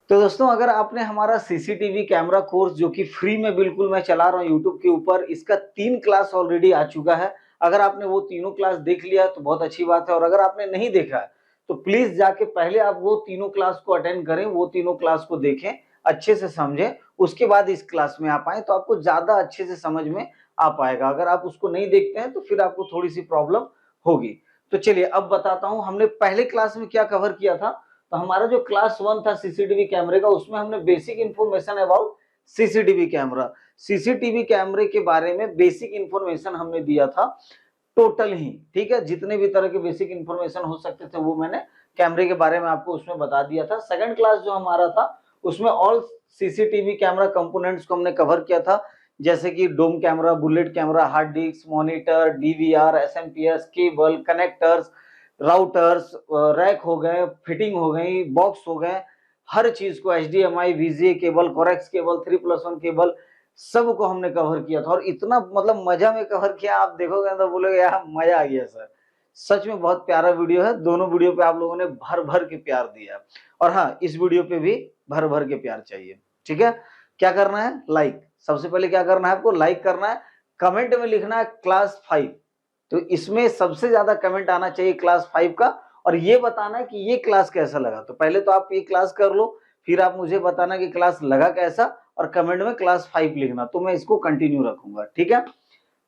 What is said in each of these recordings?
तो दोस्तों अगर आपने हमारा सीसीटीवी कैमरा कोर्स जो कि फ्री में बिल्कुल मैं चला रहा हूँ यूट्यूब के ऊपर, इसका 3 क्लास ऑलरेडी आ चुका है। अगर आपने वो तीनों क्लास देख लिया है तो बहुत अच्छी बात है, और अगर आपने नहीं देखा है तो प्लीज जाके पहले आप वो तीनों क्लास को अटेंड करें, वो तीनों क्लास को देखें, अच्छे से समझें, उसके बाद इस क्लास में आप आए तो आपको ज्यादा अच्छे से समझ में आ पाएगा। अगर आप उसको नहीं देखते हैं तो फिर आपको थोड़ी सी प्रॉब्लम होगी। तो चलिए अब बताता हूँ हमने पहले क्लास में क्या कवर किया था। तो हमारा जो क्लास 1 था सीसीटीवी कैमरे का, उसमें हमने basic information about CCTV camera, CCTV कैमरे के बारे में बेसिक इंफॉर्मेशन हमने दिया था टोटल ही, ठीक है। जितने भी तरह के बेसिक इंफॉर्मेशन हो सकते थे वो मैंने कैमरे के बारे में आपको उसमें बता दिया था। सेकंड क्लास जो हमारा था उसमें ऑल सीसीटीवी कैमरा कंपोनेंट्स को हमने कवर किया था, जैसे कि dome camera, bullet camera, hard disk, monitor, DVR, SMPS, cable, connectors, routers, rack हो गए, फिटिंग हो गई, बॉक्स हो गए, हर चीज को, HDMI, VGA cable, Corex cable, 3+1 cable, सब को हमने कवर किया था। और इतना मतलब मजा में कवर किया, आप देखोगे तो बोलोगे यार मजा आ गया सर। सच में बहुत प्यारा वीडियो है, दोनों वीडियो पे आप लोगों ने भर भर के प्यार दिया। और हाँ, इस वीडियो पे भी भर भर के प्यार चाहिए, ठीक है। क्या करना है? लाइक, सबसे पहले क्या करना है आपको? लाइक करना है, कमेंट में लिखना है क्लास 5, तो इसमें सबसे ज्यादा कमेंट आना चाहिए क्लास 5 का, और ये बताना है कि ये क्लास कैसा लगा। तो पहले तो आप ये क्लास कर लो, फिर आप मुझे बताना कि क्लास लगा कैसा, और कमेंट में क्लास 5 लिखना, तो मैं इसको कंटिन्यू रखूंगा, ठीक है।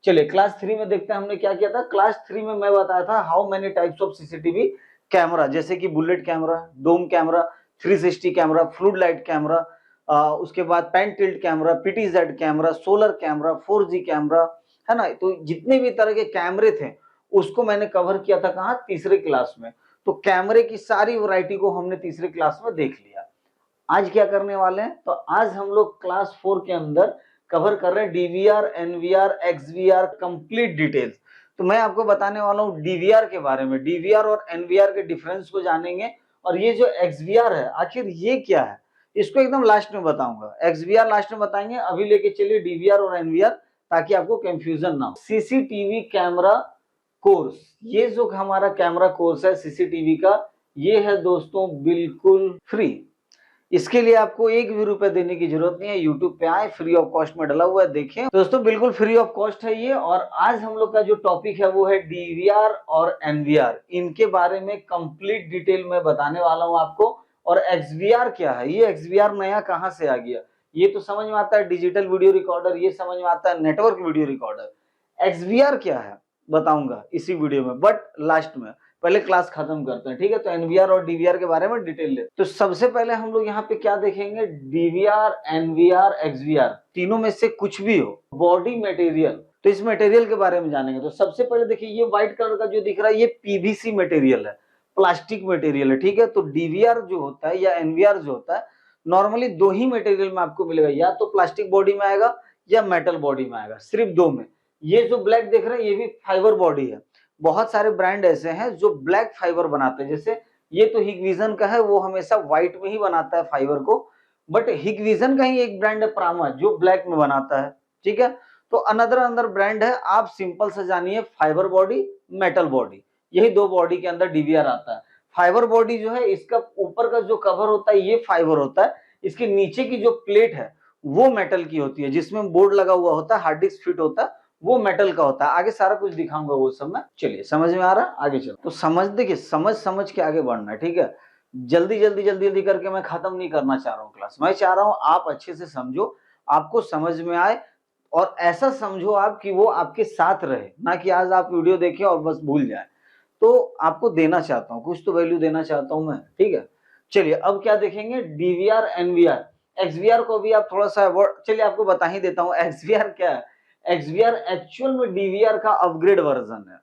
चलिए क्लास 3 में देखते हैं हमने क्या किया था। क्लास 3 में मैं बताया था how many types of CCTV camera, जैसे कि bullet camera, dome camera, 360 camera, flood light camera, उसके बाद pan tilt camera, PTZ camera, solar camera, 4G camera, है ना। तो जितने भी तरह के कैमरे थे उसको मैंने कवर किया था कहाँ? तीसरे क्लास में। तो कैमरे की सारी वैरायटी को हमने तीसरे क्लास में देख लिया। आज क्या करने वाले हैं? तो आज हम लोग क्लास 4 के अंदर कवर कर रहे हैं डीवीआर, एनवीआर, एक्सवीआर, कंप्लीट डिटेल्स। तो मैं आपको बताने वाला हूँ डीवीआर के बारे में, डीवीआर और एनवीआर के डिफरेंस को जानेंगे। और ये जो एक्सवीआर है आखिर ये क्या है, इसको एकदम लास्ट में बताऊंगा। एक्सवीआर लास्ट में बताएंगे, अभी लेके चलिए डीवीआर और एनवीआर, ताकि आपको कंफ्यूजन ना हो। सीसीटीवी कैमरा कोर्स, ये जो हमारा कैमरा कोर्स है सीसीटीवी का, ये है दोस्तों बिल्कुल फ्री। इसके लिए आपको एक भी रुपए देने की जरूरत नहीं है। यूट्यूब पे आए, फ्री ऑफ कॉस्ट में डला हुआ है, देखें। दोस्तों बिल्कुल फ्री ऑफ कॉस्ट है ये। और आज हम लोग का जो टॉपिक है वो है डीवीआर और एनवीआर, इनके बारे में कंप्लीट डिटेल में बताने वाला हूं आपको। और एक्सवीआर क्या है, ये एक्सवीआर नया कहां से आ गया, ये तो समझ में आता है डिजिटल वीडियो रिकॉर्डर, ये समझ में आता है नेटवर्क वीडियो रिकॉर्डर। एक्सवीआर क्या है बताऊंगा इसी वीडियो में, बट लास्ट में। पहले क्लास खत्म करते हैं, ठीक है। तो एनवीआर और डीवीआर के बारे में डिटेल ले। तो सबसे पहले हम लोग यहाँ पे क्या देखेंगे? डीवीआर, एनवीआर, एक्सवीआर, तीनों में से कुछ भी हो, बॉडी मटेरियल, तो इस मटेरियल के बारे में जानेंगे। तो सबसे पहले देखिए, ये व्हाइट कलर का जो दिख रहा है ये पीवीसी मटेरियल है, प्लास्टिक मटेरियल है, ठीक है। तो डीवीआर जो होता है या एनवीआर जो होता है, नॉर्मली दो ही मटेरियल में आपको मिलेगा, या तो प्लास्टिक बॉडी में आएगा या मेटल बॉडी में आएगा, सिर्फ दो में। ये जो ब्लैक देख रहे हैं ये भी फाइबर बॉडी है। बहुत सारे ब्रांड ऐसे हैं जो ब्लैक फाइबर बनाते हैं, जैसे ये तो हिगविजन का है, वो हमेशा व्हाइट में ही बनाता है फाइबर को। बट हिगविजन का ही एक ब्रांड है प्रामा, जो ब्लैक में बनाता है, ठीक है। तो अनदर अंदर ब्रांड है, आप सिंपल से जानिए फाइबर बॉडी, मेटल बॉडी, यही दो बॉडी के अंदर डीवीआर आता है। फाइबर बॉडी जो है, इसका ऊपर का जो कवर होता है ये फाइबर होता है, इसके नीचे की जो प्लेट है वो मेटल की होती है, जिसमें बोर्ड लगा हुआ होता है, हार्ड डिस्क फिट होता है, वो मेटल का होता है। आगे सारा कुछ दिखाऊंगा वो सब मैं। चलिए समझ में आ रहा है? आगे चलो। तो समझ, देखिए समझ समझ के आगे बढ़ना है, ठीक है। जल्दी जल्दी जल्दी जल्दी करके मैं खत्म नहीं करना चाह रहा हूँ क्लास। मैं चाह रहा हूँ आप अच्छे से समझो, आपको समझ में आए, और ऐसा समझो आप कि वो आपके साथ रहे, ना कि आज आप वीडियो देखें और बस भूल जाए। तो आपको देना चाहता हूँ, कुछ तो वैल्यू देना चाहता हूँ मैं, ठीक है। चलिए अब क्या देखेंगे? डीवीआर, एनवीआर, एक्सवीआर को भी आप थोड़ा सा वर्ड, चलिए आपको बता ही देता हूँ एक्सवीआर क्या है। एक्सवीआर एक्चुअल में डीवीआर का अपग्रेड वर्जन है,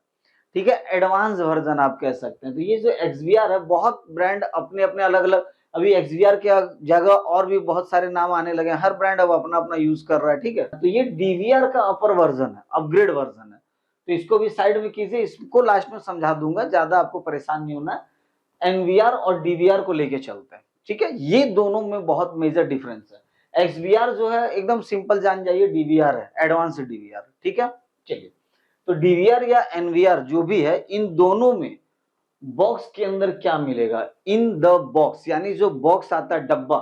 ठीक है, एडवांस वर्जन आप कह सकते हैं। तो ये जो एक्सवीआर है, बहुत ब्रांड अपने अपने अलग अलग, अभी एक्सवीआर के जगह और भी बहुत सारे नाम आने लगे हैं, हर ब्रांड अब अपना अपना यूज कर रहा है, ठीक है। तो ये डीवीआर का अपर वर्जन है, अपग्रेड वर्जन है। तो इसको भी साइड में कीजिए, इसको लास्ट में समझा दूंगा, ज्यादा आपको परेशान नहीं होना है। एनवीआर और डीवीआर को लेके चलते हैं, ठीक है। ये दोनों में बहुत मेजर डिफरेंस है। एक्सवीआर जो है एकदम सिंपल जान जाइए, डीवीआर है, एडवांस डीवीआर, ठीक है। चलिए, तो डीवीआर या एनवीआर जो भी है, इन दोनों में बॉक्स के अंदर क्या मिलेगा? इन द बॉक्स, यानी जो बॉक्स आता है, डब्बा,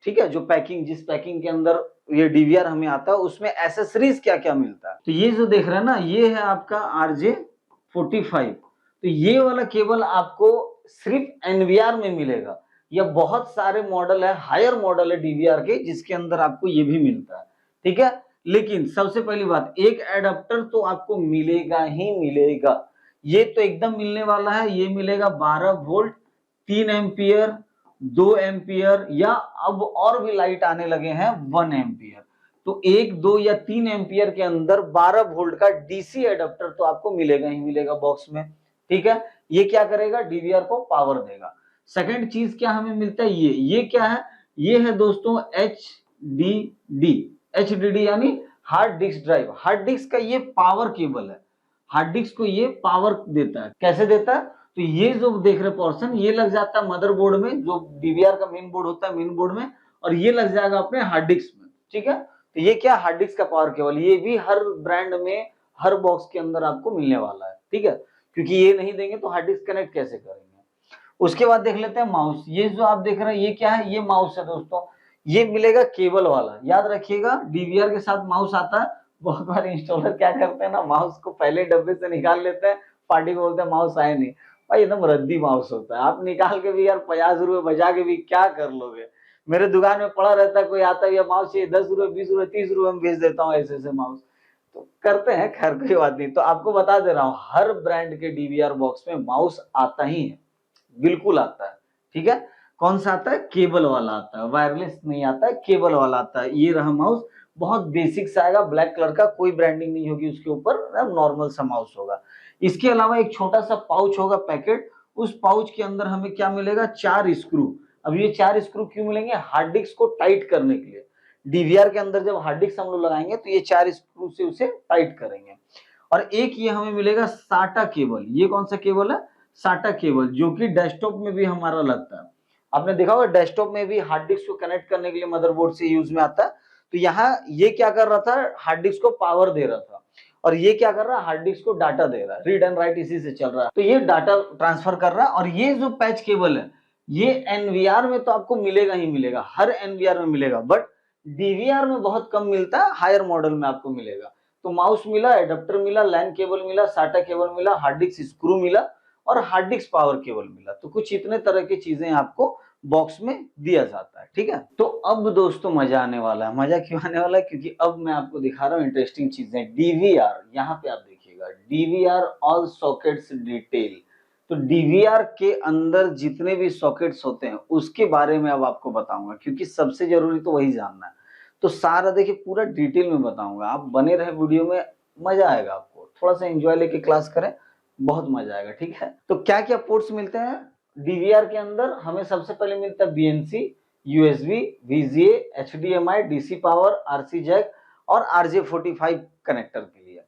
ठीक है, जो पैकिंग जिस पैकिंग के अंदर ये डीवीआर हमें आता है उसमें एसेसरीज क्या-क्या मिलता है। तो ये जो देख रहे हैं ना, ये है आपका RJ45। तो ये वाला केबल आपको सिर्फ एनवीआर में मिलेगा। या बहुत सारे मॉडल है, हायर मॉडल है डीवीआर के, जिसके अंदर आपको ये भी मिलता है, ठीक है। लेकिन सबसे पहली बात, एक एडाप्टर तो आपको मिलेगा ही मिलेगा। ये तो एकदम मिलने वाला है, ये मिलेगा 12 वोल्ट 3 एम्पियर 2 एम्पियर, या अब और भी लाइट आने लगे हैं 1 एम्पियर। तो 1 2 या 3 एम्पियर के अंदर 12 वोल्ट का डीसी एडाप्टर तो आपको मिलेगा ही मिलेगा बॉक्स में, ठीक है। ये क्या करेगा, डीवीआर को पावर देगा। सेकंड चीज क्या हमें मिलता है, ये क्या है, ये है दोस्तों एचडीडी यानी hard disk drive. Hard disk का ये पावर केबल है, हार्ड डिस्क को ये पावर देता है। कैसे देता है, तो ये जो देख रहे पोर्शन ये लग जाता है मदरबोर्ड में, जो डीवीआर का मेन बोर्ड होता है मेन बोर्ड में, और ये लग जाएगा अपने हार्ड डिस्क में, ठीक है। तो ये क्या, हार्ड डिस्क का पावर केबल, ये भी हर ब्रांड में हर बॉक्स के अंदर आपको मिलने वाला है, ठीक है। क्योंकि ये नहीं देंगे तो हार्ड डिस्क कनेक्ट कैसे करेंगे। उसके बाद देख लेते हैं माउस। ये जो आप देख रहे हैं ये क्या है, ये माउस है दोस्तों। ये मिलेगा केबल वाला, याद रखिएगा डीवीआर के साथ माउस आता है। बहुत बार इंस्टॉलर क्या करते हैं ना, माउस को पहले डब्बे से निकाल लेते हैं, पार्टी को बोलते हैं माउस आए नहीं। भाई एकदम रद्दी माउस होता है, आप निकाल के भी यार 50 रुपए बचा के भी क्या कर लोगे। मेरे दुकान में पड़ा रहता है, कोई आता है माउस चाहिए 10 रुपए 20 रुपए 30 रुपए में बेच देता हूँ ऐसे ऐसे माउस। तो करते हैं, खैर कोई बात नहीं। तो आपको बता दे रहा हूँ, हर ब्रांड के डीवीआर बॉक्स में माउस आता ही है, बिल्कुल आता है, ठीक है। कौन सा आता है, केबल वाला आता है, वायरलेस नहीं आता है, केबल वाला आता है। ये रहा माउस, बहुत बेसिक सा आएगा, ब्लैक कलर का, कोई ब्रांडिंग नहीं होगी उसके ऊपर, नॉर्मल सा माउस होगा। इसके अलावा एक छोटा सा पाउच होगा पैकेट, उस पाउच के अंदर हमें क्या मिलेगा, 4 स्क्रू। अब ये 4 स्क्रू क्यों मिलेंगे, हार्ड डिस्क को टाइट करने के लिए। डीवीआर के अंदर जब हार्ड डिस्क हम लोग लगाएंगे तो ये 4 स्क्रू से उसे टाइट करेंगे। और एक ये हमें मिलेगा साटा केबल। ये कौन सा केबल है, साटा केबल, जो कि डेस्कटॉप में भी हमारा लगता है। आपने देखा होगा डेस्कटॉप में भी हार्ड डिस्क को कनेक्ट करने के लिए मदरबोर्ड से यूज में आता है। तो यहाँ ये क्या कर रहा था, हार्ड डिस्क को पावर दे रहा था, और ये क्या कर रहा है, हार्ड डिस्क को डाटा दे रहा है, रीड एंड राइट इसी से चल रहा है। तो ये डाटा ट्रांसफर कर रहा है। और ये जो पैच केबल है, ये एनवीआर में तो आपको मिलेगा ही मिलेगा, हर एनवीआर में मिलेगा, बट डीवीआर में बहुत कम मिलता है, हायर मॉडल में आपको मिलेगा। तो माउस मिला, एडाप्टर मिला, लैन केबल मिला, साटा केबल मिला, हार्ड डिस्क स्क्रू मिला, और हार्ड डिस्क पावर केबल मिला। तो कुछ इतने तरह की चीजें आपको बॉक्स में दिया जाता है, ठीक है। तो अब दोस्तों मजा आने वाला है। मजा क्यों आने वाला है, क्योंकि अब मैं आपको दिखा रहा हूँ इंटरेस्टिंग चीजें। डीवीआर, यहाँ पे आप देखिएगा, डीवीआर ऑल सॉकेट्स डिटेल। तो डीवीआर के अंदर जितने भी सॉकेट्स होते हैं उसके बारे में अब आपको बताऊंगा, क्योंकि सबसे जरूरी तो वही जानना है। तो सारा देखिए पूरा डिटेल में बताऊंगा, आप बने रहे वीडियो में, मजा आएगा आपको। थोड़ा सा एंजॉय लेके क्लास करें, बहुत मजा आएगा, ठीक है। तो क्या क्या पोर्ट्स मिलते हैं डीवीआर के अंदर, हमें सबसे पहले मिलता है BNC, USB, VGA, HDMI, DC power, RC jack और RJ45 कनेक्टर के लिए।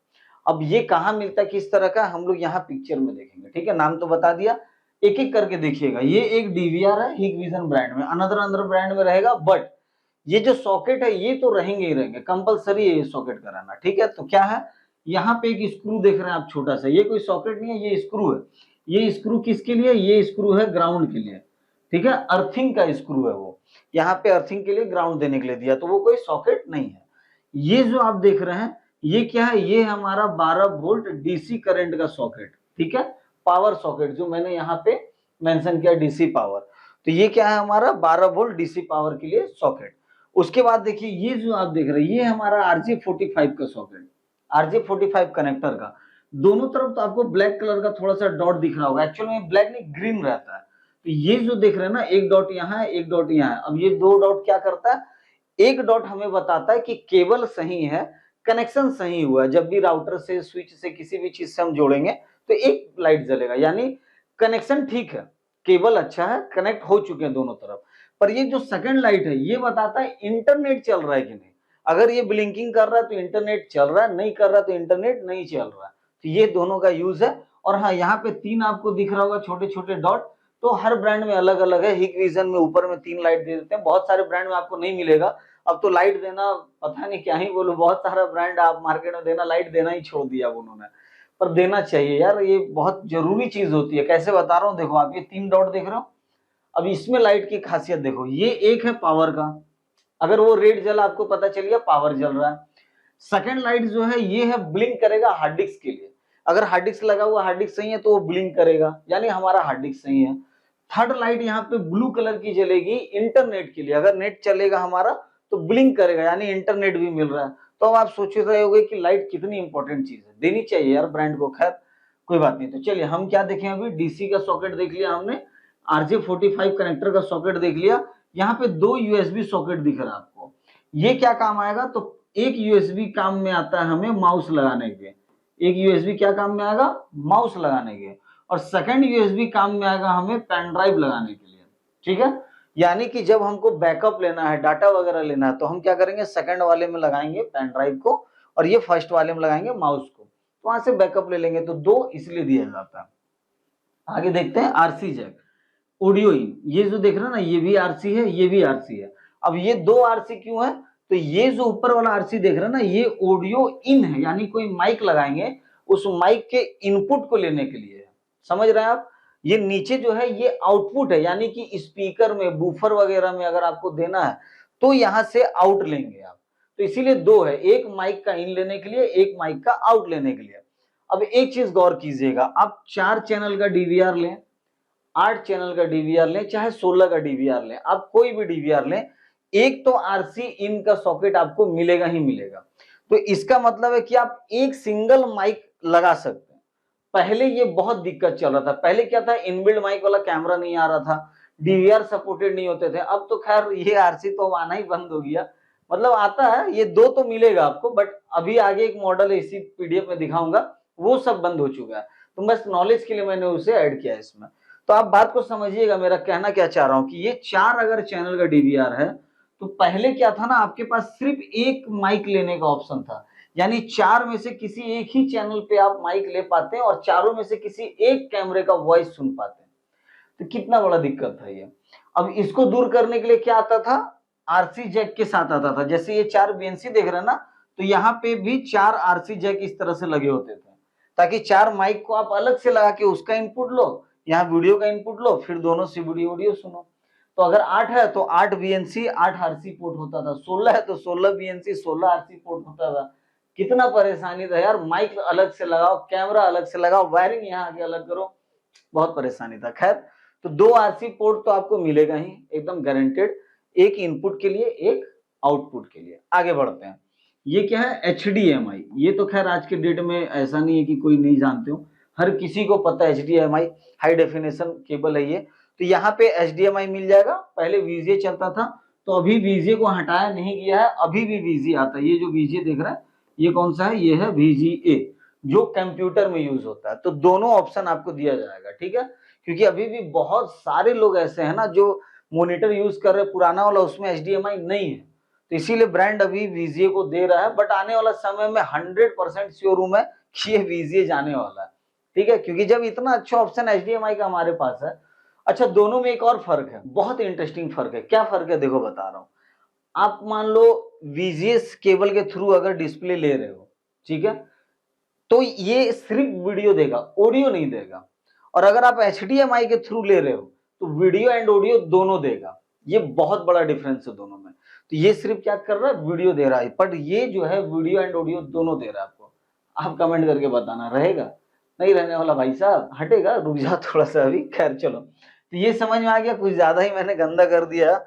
अब ये कहाँ मिलता है, किस तरह का, हम लोग यहाँ पिक्चर में देखेंगे, ठीक है। नाम तो बता दिया, एक एक करके देखिएगा। ये एक डीवीआर है हिकविजन ब्रांड में, अनदर ब्रांड में रहेगा, बट ये जो सॉकेट है ये तो रहेंगे ही रहेंगे, कंपलसरी है ये सॉकेट कराना, ठीक है। तो क्या है, यहाँ पे एक स्क्रू देख रहे हैं आप छोटा सा, ये कोई सॉकेट नहीं है, ये स्क्रू है। ये स्क्रू किसके लिए, ये स्क्रू है ग्राउंड के लिए, ठीक है, अर्थिंग का स्क्रू है वो, यहाँ पे अर्थिंग के लिए ग्राउंड देने के लिए दिया, तो वो कोई सॉकेट नहीं है। ये जो आप देख रहे हैं ये क्या है, ये हमारा 12 वोल्ट डीसी करंट का सॉकेट, ठीक है, पावर सॉकेट, जो मैंने यहाँ पे मेंशन किया डीसी पावर। तो ये क्या है, हमारा 12 वोल्ट डीसी पावर के लिए सॉकेट। उसके बाद देखिए ये जो आप देख रहे हैं ये हमारा RJ45 का सॉकेट, RJ45 कनेक्टर का। दोनों तरफ तो आपको ब्लैक कलर का थोड़ा सा डॉट दिख रहा होगा, एक्चुअल में ब्लैक नहीं ग्रीन रहता है। तो ये जो देख रहे हैं ना, एक डॉट यहाँ है, एक डॉट यहाँ है। अब ये 2 डॉट क्या करता है, एक डॉट हमें बताता है कि केबल सही है, कनेक्शन सही हुआ है। जब भी राउटर से, स्विच से, किसी भी चीज से हम जोड़ेंगे तो एक लाइट जलेगा, यानी कनेक्शन ठीक है, केबल अच्छा है, कनेक्ट हो चुके हैं दोनों तरफ। पर ये जो सेकंड लाइट है ये बताता है इंटरनेट चल रहा है कि नहीं। अगर ये ब्लिंकिंग कर रहा है तो इंटरनेट चल रहा है, नहीं कर रहा तो इंटरनेट नहीं चल रहा है। तो ये दोनों का यूज है। और हाँ, यहाँ पे 3 आपको दिख रहा होगा छोटे छोटे डॉट, तो हर ब्रांड में अलग अलग है। हिकविजन में ऊपर में 3 लाइट दे देते हैं, बहुत सारे ब्रांड में आपको नहीं मिलेगा। अब तो लाइट देना पता नहीं क्या ही बोलूं, बहुत सारा ब्रांड आप मार्केट में देना, लाइट देना ही छोड़ दिया उन्होंने। पर देना चाहिए यार, ये बहुत जरूरी चीज होती है। कैसे बता रहा हूँ, देखो आप ये 3 डॉट देख रहे हो, अब इसमें लाइट की खासियत देखो, ये एक है पावर का, अगर वो रेड जला आपको पता चल गया पावर जल रहा है। सेकंड लाइट जो है ये है ब्लिंक करेगा हार्ड डिस्क के लिए, अगर हार्ड डिस्क लगा हुआ हार्ड डिस्क सही है तो वो ब्लिंक करेगा, यानी हमारा हार्ड डिस्क सही है। थर्ड लाइट यहाँ पे ब्लू कलर की जलेगी इंटरनेट के लिए, अगर नेट चलेगा हमारा तो ब्लिंक करेगा, यानी इंटरनेट भी मिल रहा है। तो अब आप सोच रहे होगे कि लाइट कितनी इंपॉर्टेंट चीज है, देनी चाहिए यार ब्रांड को। खैर कोई बात नहीं। तो चलिए हम क्या देखें, अभी डीसी का सॉकेट देख लिया हमने, RJ45 कनेक्टर का सॉकेट देख लिया। यहाँ पे 2 यूएसबी सॉकेट दिख रहा है आपको, ये क्या काम आएगा, तो एक यूएसबी काम में आता है हमें माउस लगाने के, एक यूएसबी क्या काम में आएगा, माउस लगाने के, और सेकंड यूएसबी काम में आएगा हमें पेन ड्राइव लगाने के लिए। ठीक है, यानी कि जब हमको बैकअप लेना है, डाटा वगैरह लेना है, तो हम क्या करेंगे, सेकंड वाले में लगाएंगे पेन ड्राइव को और ये फर्स्ट वाले में लगाएंगे माउस को, तो वहां से बैकअप ले लेंगे। तो 2 इसलिए दिया जाता है। आगे देखते हैं आरसी जैक, ऑडियो इन, ये जो देख रहे हैं ना ये भी आरसी है, ये भी आरसी है। अब ये 2 आरसी क्यों है, तो ये जो ऊपर वाला आरसी देख रहे हैं ना ये ऑडियो इन है, यानी कोई माइक लगाएंगे उस माइक के इनपुट को लेने के लिए, समझ रहे हैं आप। ये नीचे जो है ये आउटपुट है, यानी कि स्पीकर में, बूफर वगैरह में अगर आपको देना है तो यहां से आउट लेंगे आप, तो इसीलिए 2 है, एक माइक का इन लेने के लिए, एक माइक का आउट लेने के लिए। अब एक चीज गौर कीजिएगा, आप 4 चैनल का डीवीआर लें, 8 चैनल का डीवीआर लें, चाहे 16 का डीवीआर लें, आप कोई भी डीवीआर लें, एक तो आरसी इन का सॉकेट आपको मिलेगा ही मिलेगा। तो इसका मतलब है कि आप एक सिंगल माइक लगा सकते हैं। पहले ये बहुत दिक्कत चल रहा था, पहले क्या था, इनबिल्ड माइक वाला कैमरा नहीं आ रहा था, डीवीआर सपोर्टेड नहीं होते थे। अब तो खैर ये आरसी तो आना ही बंद हो गया, मतलब आता है, ये 2 तो मिलेगा आपको, बट अभी आगे एक मॉडल है इसी पीडीएफ में दिखाऊंगा, वो सब बंद हो चुका है। तो बस नॉलेज के लिए मैंने उसे ऐड किया है इसमें। तो आप बात को समझिएगा, मेरा कहना क्या चाह रहा हूं कि ये 4 अगर चैनल का डीवीआर है, तो पहले क्या था ना, आपके पास सिर्फ एक माइक लेने का ऑप्शन था, यानी 4 में से किसी एक ही चैनल पे आप माइक ले पाते हैं और चारों में से किसी एक कैमरे का वॉइस सुन पाते हैं। तो कितना बड़ा दिक्कत था ये। अब इसको दूर करने के लिए क्या आता था, आरसी जैक के साथ आता था। जैसे ये 4 बीएनसी देख रहे हैं ना, तो यहाँ पे भी 4 आरसी जैक इस तरह से लगे होते थे, ताकि 4 माइक को आप अलग से लगा के उसका इनपुट लो, यहाँ वीडियो का इनपुट लो, फिर दोनों से वीडियो सुनो। तो अगर 8 है तो 8 बीएनसी 8 आरसी पोर्ट होता था, 16 है तो 16 बीएनसी 16 आरसी पोर्ट होता था। कितना परेशानी था यार, माइक अलग से लगाओ, कैमरा अलग से लगाओ, वायरिंग यहाँ आके अलग करो, बहुत परेशानी था। खैर, तो 2 आरसी पोर्ट तो आपको मिलेगा ही एकदम गारंटेड, एक इनपुट के लिए, एक आउटपुट के लिए। आगे बढ़ते हैं, ये क्या है, HDMI। ये तो खैर आज के डेट में ऐसा नहीं है कि कोई नहीं जानते हो, हर किसी को पता है HDMI, हाई डेफिनेशन केबल है ये। तो यहाँ पे HDMI मिल जाएगा, पहले VGA चलता था, तो अभी VGA को हटाया नहीं गया है, अभी भी VGA आता है। ये जो VGA देख रहा है ये कौन सा है, ये है VGA, जो कंप्यूटर में यूज होता है। तो दोनों ऑप्शन आपको दिया जाएगा, ठीक है, क्योंकि अभी भी बहुत सारे लोग ऐसे हैं ना जो मॉनिटर यूज कर रहे हैं पुराना वाला, उसमें HDMI नहीं है, तो इसीलिए ब्रांड अभी VGA को दे रहा है। बट आने वाला समय में 100% श्योर हूं मैं कि ये VGA जाने वाला है, ठीक है, क्योंकि जब इतना अच्छा ऑप्शन HDMI का हमारे पास है। अच्छा, दोनों में एक और फर्क है, बहुत इंटरेस्टिंग फर्क है। क्या फर्क है, देखो बता रहा हूं। आप मान लो VGA केबल के थ्रू अगर डिस्प्ले ले रहे हो, ठीक है, तो ये सिर्फ वीडियो देगा, ऑडियो नहीं देगा। और अगर आप HDMI के थ्रू ले रहे हो तो वीडियो एंड ऑडियो दोनों देगा। ये बहुत बड़ा डिफरेंस है दोनों में। तो ये सिर्फ क्या कर रहा है, वीडियो दे रहा है, बट ये जो है वीडियो एंड ऑडियो दोनों दे रहा है आपको। आप कमेंट करके बताना, रहेगा नहीं रहने वाला भाई साहब, हटेगा, रुक जा थोड़ा सा अभी। खैर चलो, तो ये समझ में आ गया, कुछ ज्यादा ही मैंने गंदा कर दिया,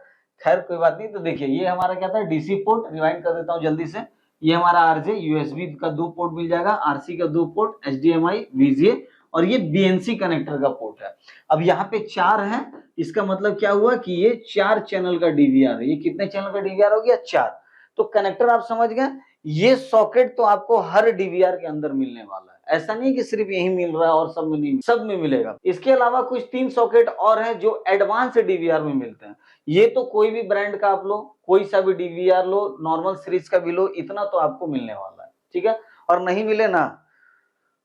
खैर कोई बात नहीं। तो देखिए ये हमारा क्या था, डीसी पोर्ट, रिवाइंड कर देता हूँ जल्दी से। ये हमारा आरजे, यूएसबी का 2 पोर्ट मिल जाएगा, आरसी का 2 पोर्ट, HDMI, VGA, और ये BNC कनेक्टर का पोर्ट है। अब यहाँ पे 4 है, इसका मतलब क्या हुआ कि ये 4 चैनल का डीवीआर है। ये कितने चैनल का डीवीआर हो गया, 4। तो कनेक्टर आप समझ गए, ये सॉकेट तो आपको हर डीवीआर के अंदर मिलने वाला है, ऐसा नहीं कि सिर्फ यही मिल रहा है और सब में नहीं, सब में मिलेगा। इसके अलावा कुछ 3 सॉकेट और हैं जो एडवांस डीवीआर में मिलते हैं। ये तो कोई भी ब्रांड का आप लो, कोई सा भी डीवीआर लो, नॉर्मल सीरीज का भी लो, इतना तो आपको मिलने वाला है, ठीक है। और नहीं मिले ना,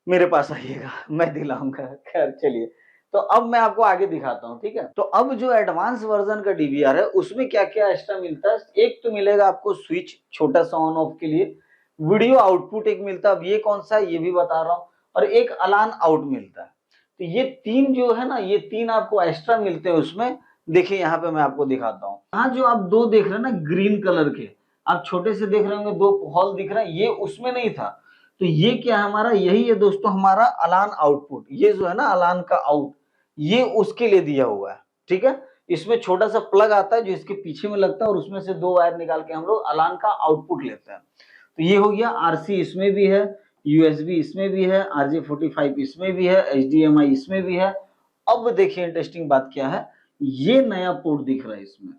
मेरे पास आइएगा, मैं दिलाऊंगा। खैर चलिए, तो अब मैं आपको आगे दिखाता हूँ, ठीक है। तो अब जो एडवांस वर्जन का डीवीआर है उसमें क्या क्या एक्स्ट्रा मिलता है, एक तो मिलेगा आपको स्विच, छोटा सा ऑन ऑफ के लिए, वीडियो आउटपुट एक मिलता है, अब ये कौन सा है ये भी बता रहा हूँ, और एक अलार्म आउट मिलता है। तो ये 3 जो है ना, ये 3 आपको एक्स्ट्रा मिलते हैं उसमें, देखिए यहाँ पे मैं आपको दिखाता हूँ। यहाँ जो आप दो देख रहे हैं ना ग्रीन कलर के, आप छोटे से देख रहे होंगे, दो हॉल दिख रहा है, ये उसमें नहीं था। तो ये क्या है हमारा, यही है दोस्तों हमारा अलान आउटपुट। ये जो है ना अलान का आउट, ये उसके लिए दिया हुआ है, ठीक है। इसमें छोटा सा प्लग आता है जो इसके पीछे में लगता है, और उसमें से दो वायर निकाल के हम लोग अलान का आउटपुट लेते हैं। तो ये हो गया। आरसी इसमें भी है, यूएसबी इसमें भी है, RJ45 इसमें भी है, HDMI इसमें भी है। अब देखिए इंटरेस्टिंग बात क्या है, ये नया पोर्ट दिख रहा है इसमें।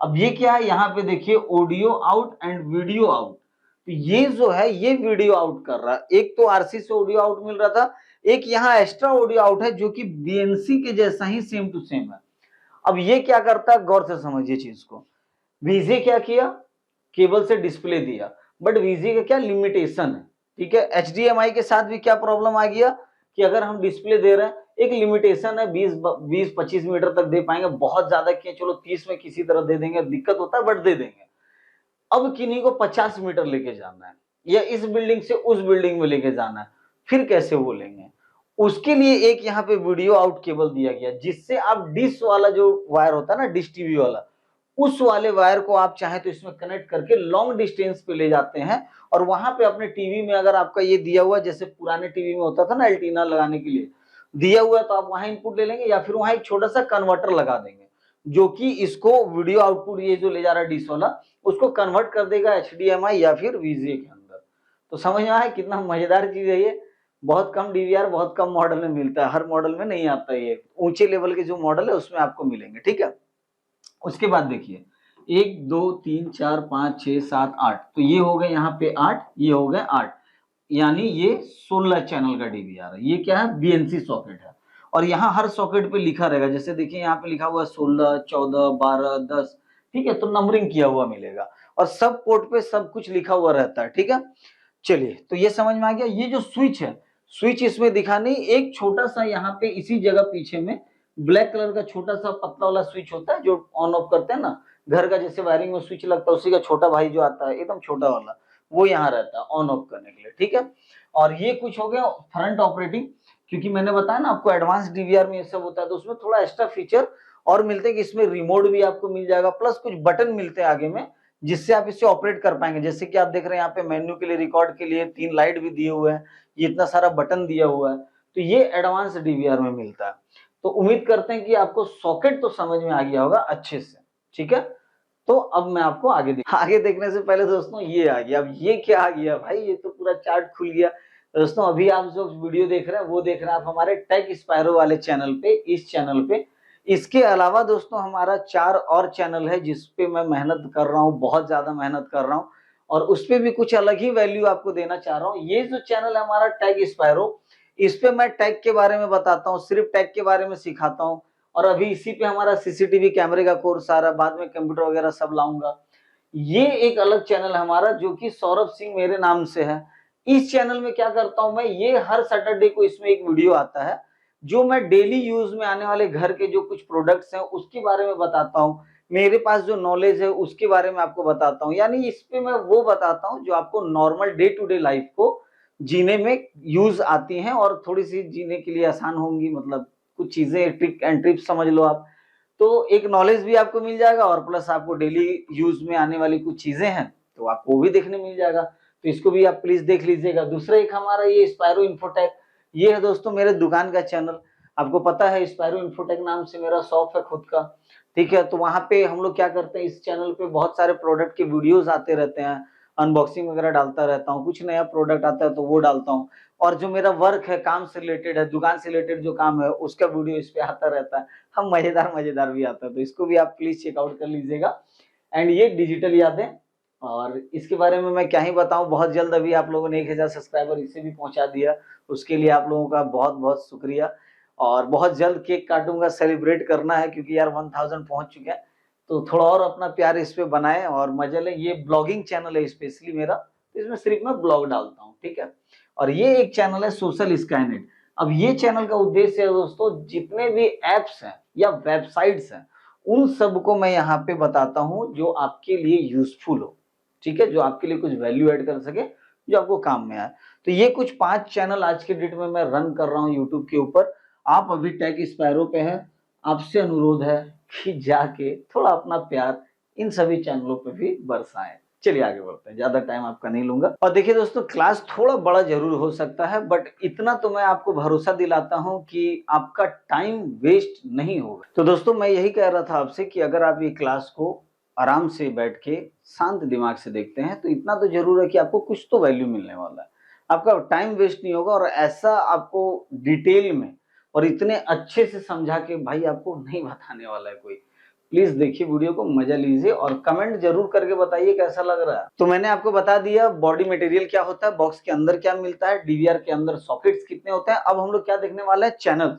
अब ये क्या है, यहाँ पे देखिए audio out and video out. तो ये जो है ये वीडियो आउट कर रहा है। एक तो आरसी से ऑडियो आउट मिल रहा था, एक यहाँ एक्स्ट्रा ऑडियो आउट है जो कि बीएनसी के जैसा ही सेम टू सेम है। अब ये क्या करता है, गौर से समझिए चीज को। वीजे क्या किया, केबल से डिस्प्ले दिया, बट वीजे का क्या लिमिटेशन है, ठीक है। एचडीएमआई के साथ भी क्या प्रॉब्लम आ गया कि अगर हम डिस्प्ले दे रहे हैं, एक लिमिटेशन है, 20-25 मीटर तक दे पाएंगे, बहुत ज्यादा किए चलो 30 में किसी तरह दे देंगे, दिक्कत होता है बट दे देंगे। अब किन्हीं को 50 मीटर लेके जाना है, या इस बिल्डिंग से उस बिल्डिंग में लेके जाना है, फिर कैसे वो लेंगे। उसके लिए एक यहाँ पे वीडियो आउट केबल दिया गया, जिससे आप डिश वाला जो वायर होता है ना, डिश टीवी वाला, उस वाले वायर को आप चाहे तो इसमें कनेक्ट करके लॉन्ग डिस्टेंस पे ले जाते हैं, और वहां पे अपने टीवी में अगर आपका ये दिया हुआ, जैसे पुराने टीवी में होता था ना एंटीना लगाने के लिए दिया हुआ है, तो आप वहां इनपुट ले लेंगे, या फिर वहां एक छोटा सा कन्वर्टर लगा देंगे जो कि इसको वीडियो आउटपुट ये जो ले जा रहा है डिश वाला, उसको कन्वर्ट कर देगा एचडीएमआई या फिर वीजीए के अंदर। तो समझ में आया कितना मजेदार चीज है ये। बहुत कम डीवीआर बहुत कम मॉडल में मिलता है, हर मॉडल में नहीं आता ये, ऊंचे लेवल के जो मॉडल है उसमें आपको मिलेंगे, ठीक है। उसके बाद देखिए 1 2 3 4 5 6 7 8, तो ये हो गए यहाँ पे 8, ये हो गए 8, यानी ये 16 चैनल का डीवीआर है। ये क्या है, बीएनसी सॉकेट है। और यहाँ हर सॉकेट पे लिखा रहेगा, जैसे देखिए यहाँ पे लिखा हुआ है 16 14 12 10, ठीक है, तो नंबरिंग किया हुआ मिलेगा, और सब पोर्ट पे सब कुछ लिखा हुआ रहता है, ठीक है। चलिए, तो ये समझ में आ गया। ये जो स्विच है, स्विच इसमें दिखा नहीं, एक छोटा सा यहाँ पे इसी जगह पीछे में ब्लैक कलर का छोटा सा पतला वाला स्विच होता है जो ऑन ऑफ करते हैं ना, घर का जैसे वायरिंग में स्विच लगता है उसी का छोटा भाई जो आता है एकदम छोटा वाला, वो यहाँ रहता है ऑन ऑफ करने के लिए, ठीक है। और ये कुछ हो गया फ्रंट ऑपरेटिंग, क्योंकि मैंने बताया ना आपको एडवांस डीवीआर में ये सब होता है, तो उसमें थोड़ा एक्स्ट्रा फीचर और मिलते हैं कि इसमें रिमोट भी आपको मिल जाएगा, प्लस कुछ बटन मिलते हैं आगे में जिससे आप इसे ऑपरेट कर पाएंगे। जैसे कि आप देख रहे हैं यहाँ पे मेन्यू के लिए, रिकॉर्ड के लिए 3 लाइट भी दिए हुए हैं, ये इतना सारा बटन दिया हुआ है, तो ये एडवांस डीवीआर में मिलता है। तो उम्मीद करते हैं कि आपको सॉकेट तो समझ में आ गया होगा अच्छे से, ठीक है। तो अब मैं आपको आगे देखने से पहले दोस्तों ये आ गया। अब ये क्या आ गया भाई, ये तो पूरा चार्ट खुल गया। दोस्तों अभी आप जो वीडियो देख रहे हैं वो देख रहे हैं आप हमारे टेक स्पायरो वाले चैनल पे, इस चैनल पे। इसके अलावा दोस्तों हमारा 4 और चैनल है जिस पे मैं मेहनत कर रहा हूँ, बहुत ज्यादा मेहनत कर रहा हूँ, और उस पे भी कुछ अलग ही वैल्यू आपको देना चाह रहा हूँ। ये जो चैनल है हमारा टेक स्पायरो, इस पे मैं टेक के बारे में बताता हूँ, सिर्फ टेक के बारे में सिखाता हूँ। और अभी इसी पे हमारा सीसीटीवी कैमरे का कोर्स आ रहा है, बाद में कंप्यूटर वगैरह सब लाऊंगा। ये एक अलग चैनल है हमारा जो कि सौरभ सिंह मेरे नाम से है। इस चैनल में क्या करता हूं मैं, ये हर सैटरडे को इसमें एक वीडियो आता है जो मैं डेली यूज में आने वाले घर के जो कुछ प्रोडक्ट्स हैं उसके बारे में बताता हूँ, मेरे पास जो नॉलेज है उसके बारे में आपको बताता हूँ। यानी इस पे मैं वो बताता हूँ जो आपको normal day to day life को जीने में यूज आती हैं और थोड़ी सी जीने के लिए आसान होंगी, मतलब कुछ चीजें ट्रिक एंड ट्रिप्स समझ लो आप। तो एक नॉलेज भी आपको मिल जाएगा और प्लस आपको डेली यूज में आने वाली कुछ चीजें हैं तो आपको वो भी देखने मिल जाएगा। तो इसको भी आप प्लीज देख लीजिएगा। दूसरा एक हमारा ये स्पायरो इन्फोटेक, ये है दोस्तों मेरे दुकान का चैनल। आपको पता है स्पायरो इन्फोटेक नाम से मेरा शॉप है खुद का, ठीक है। तो वहां पे हम लोग क्या करते हैं, इस चैनल पे बहुत सारे प्रोडक्ट के वीडियोस आते रहते हैं, अनबॉक्सिंग वगैरह डालता रहता हूँ, कुछ नया प्रोडक्ट आता है तो वो डालता हूँ, और जो मेरा वर्क है, काम से रिलेटेड है, दुकान से रिलेटेड जो काम है उसका वीडियो इस पे आता रहता है। हम मजेदार मजेदार भी आता है, तो इसको भी आप प्लीज चेकआउट कर लीजिएगा। एंड ये डिजिटल यादें, और इसके बारे में मैं क्या ही बताऊं, बहुत जल्द अभी आप लोगों ने 1000 सब्सक्राइबर इससे भी पहुंचा दिया, उसके लिए आप लोगों का बहुत बहुत शुक्रिया। और बहुत जल्द केक काटूंगा, सेलिब्रेट करना है क्योंकि यार 1000 पहुंच चुके हैं, तो थोड़ा और अपना प्यार इस पे बनाएं और मजे लें। ये ब्लॉगिंग चैनल है स्पेशली मेरा, तो इसमें सिर्फ मैं ब्लॉग डालता हूँ, ठीक है। और ये एक चैनल है सोशल स्काईनेट। अब ये चैनल का उद्देश्य है दोस्तों, जितने भी एप्स हैं या वेबसाइट्स हैं उन सबको मैं यहाँ पे बताता हूँ जो आपके लिए यूजफुल हो, ठीक है, जो आपके लिए कुछ वैल्यू ऐड कर सके, जो आपको काम में आए। तो ये कुछ 5 चैनल आज के डेट में मैं रन कर रहा हूँ यूट्यूब के ऊपर। आप अभी टेक स्पायरो पे है, आपसे अनुरोध है कि जाके थोड़ा अपना प्यार इन सभी चैनलों पे भी बरसाएं। चलिए आगे बढ़ते हैं, ज्यादा टाइम आपका नहीं लूंगा। और देखिए दोस्तों, क्लास थोड़ा बड़ा जरूर हो सकता है, बट इतना तो मैं आपको भरोसा दिलाता हूं कि आपका टाइम वेस्ट नहीं होगा। तो दोस्तों, मैं यही कह रहा था आपसे कि अगर आप ये क्लास को आराम से बैठ के शांत दिमाग से देखते हैं तो इतना तो जरूर है कि आपको कुछ तो वैल्यू मिलने वाला है, आपका टाइम वेस्ट नहीं होगा। और ऐसा आपको डिटेल में और इतने अच्छे से समझा के भाई आपको नहीं बताने वाला है कोई। प्लीज देखिए वीडियो को, मजा लीजिए और कमेंट जरूर करके बताइए कैसा लग रहा है। तो मैंने आपको बता दिया बॉडी मटेरियल क्या होता है, बॉक्स के अंदर क्या मिलता है, डीवीआर के अंदर सॉकेट्स कितने होते हैं। अब हम लोग क्या देखने वाले हैं, channel.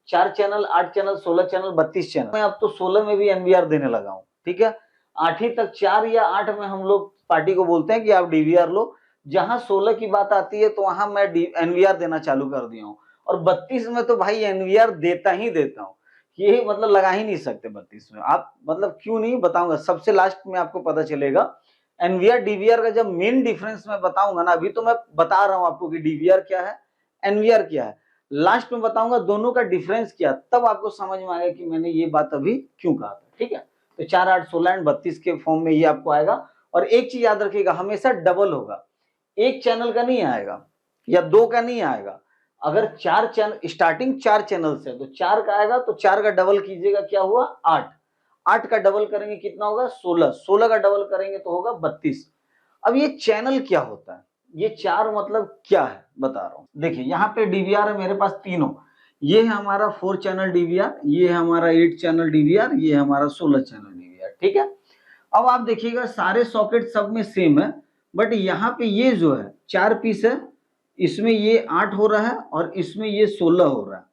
4 channel, 8 channel, 16 channel, 32 channel. मैं अब तो 16 में भी एनवीआर देने लगा हूं, ठीक है। 8वीं तक 4 या 8 में हम लोग पार्टी को बोलते हैं कि आप डीवीआर लो। जहां 16 की बात आती है तो वहां मैं एनवीआर देना चालू कर दिया हूं। और 32 में तो भाई एनवीआर देता ही देता हूं, ये मतलब लगा ही नहीं सकते 32 में आप, मतलब क्यों नहीं बताऊंगा, सबसे लास्ट में आपको पता चलेगा। एनवीआर डीवीआर का जब मेन डिफरेंस मैं बताऊंगा ना, अभी तो मैं बता रहा हूं आपको कि डीवीआर क्या है, एनवीआर क्या है, लास्ट में बताऊंगा दोनों का डिफरेंस क्या, तब आपको समझ में आएगा कि मैंने ये बात अभी क्यों कहा था, ठीक है। तो 4, 8, 16 एंड 32 के फॉर्म में ये आपको आएगा। और एक चीज याद रखिएगा, हमेशा डबल होगा, एक चैनल का नहीं आएगा या 2 का नहीं आएगा। अगर 4 चैनल, स्टार्टिंग 4 चैनल से तो 4 का आएगा, तो 4 का डबल कीजिएगा क्या हुआ, 8। 8 का डबल करेंगे कितना होगा, 16। 16 का डबल करेंगे तो होगा 32। अब ये चैनल क्या होता है, ये 4 मतलब क्या है बता रहा हूं। देखिए यहाँ पे डीवीआर है मेरे पास तीनों, ये है हमारा 4 चैनल डीवीआर, ये है हमारा 8 चैनल डीवीआर, ये है हमारा 16 चैनल डीवीआर, ठीक है। अब आप देखिएगा सारे सॉकेट सब में सेम है, बट यहाँ पे ये जो है 4 पीस है, इसमें ये 8 हो रहा है और इसमें ये 16 हो रहा है।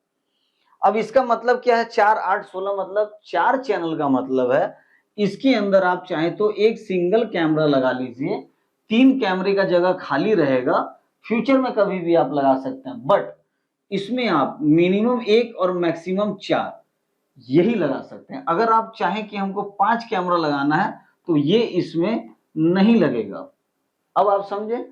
अब इसका मतलब क्या है, 4, 8, 16 मतलब 4 चैनल का मतलब है इसके अंदर आप चाहें तो एक सिंगल कैमरा लगा लीजिए, 3 कैमरे का जगह खाली रहेगा, फ्यूचर में कभी भी आप लगा सकते हैं, बट इसमें आप मिनिमम 1 और मैक्सिमम 4 यही लगा सकते हैं। अगर आप चाहें कि हमको 5 कैमरा लगाना है तो ये इसमें नहीं लगेगा। अब आप समझे,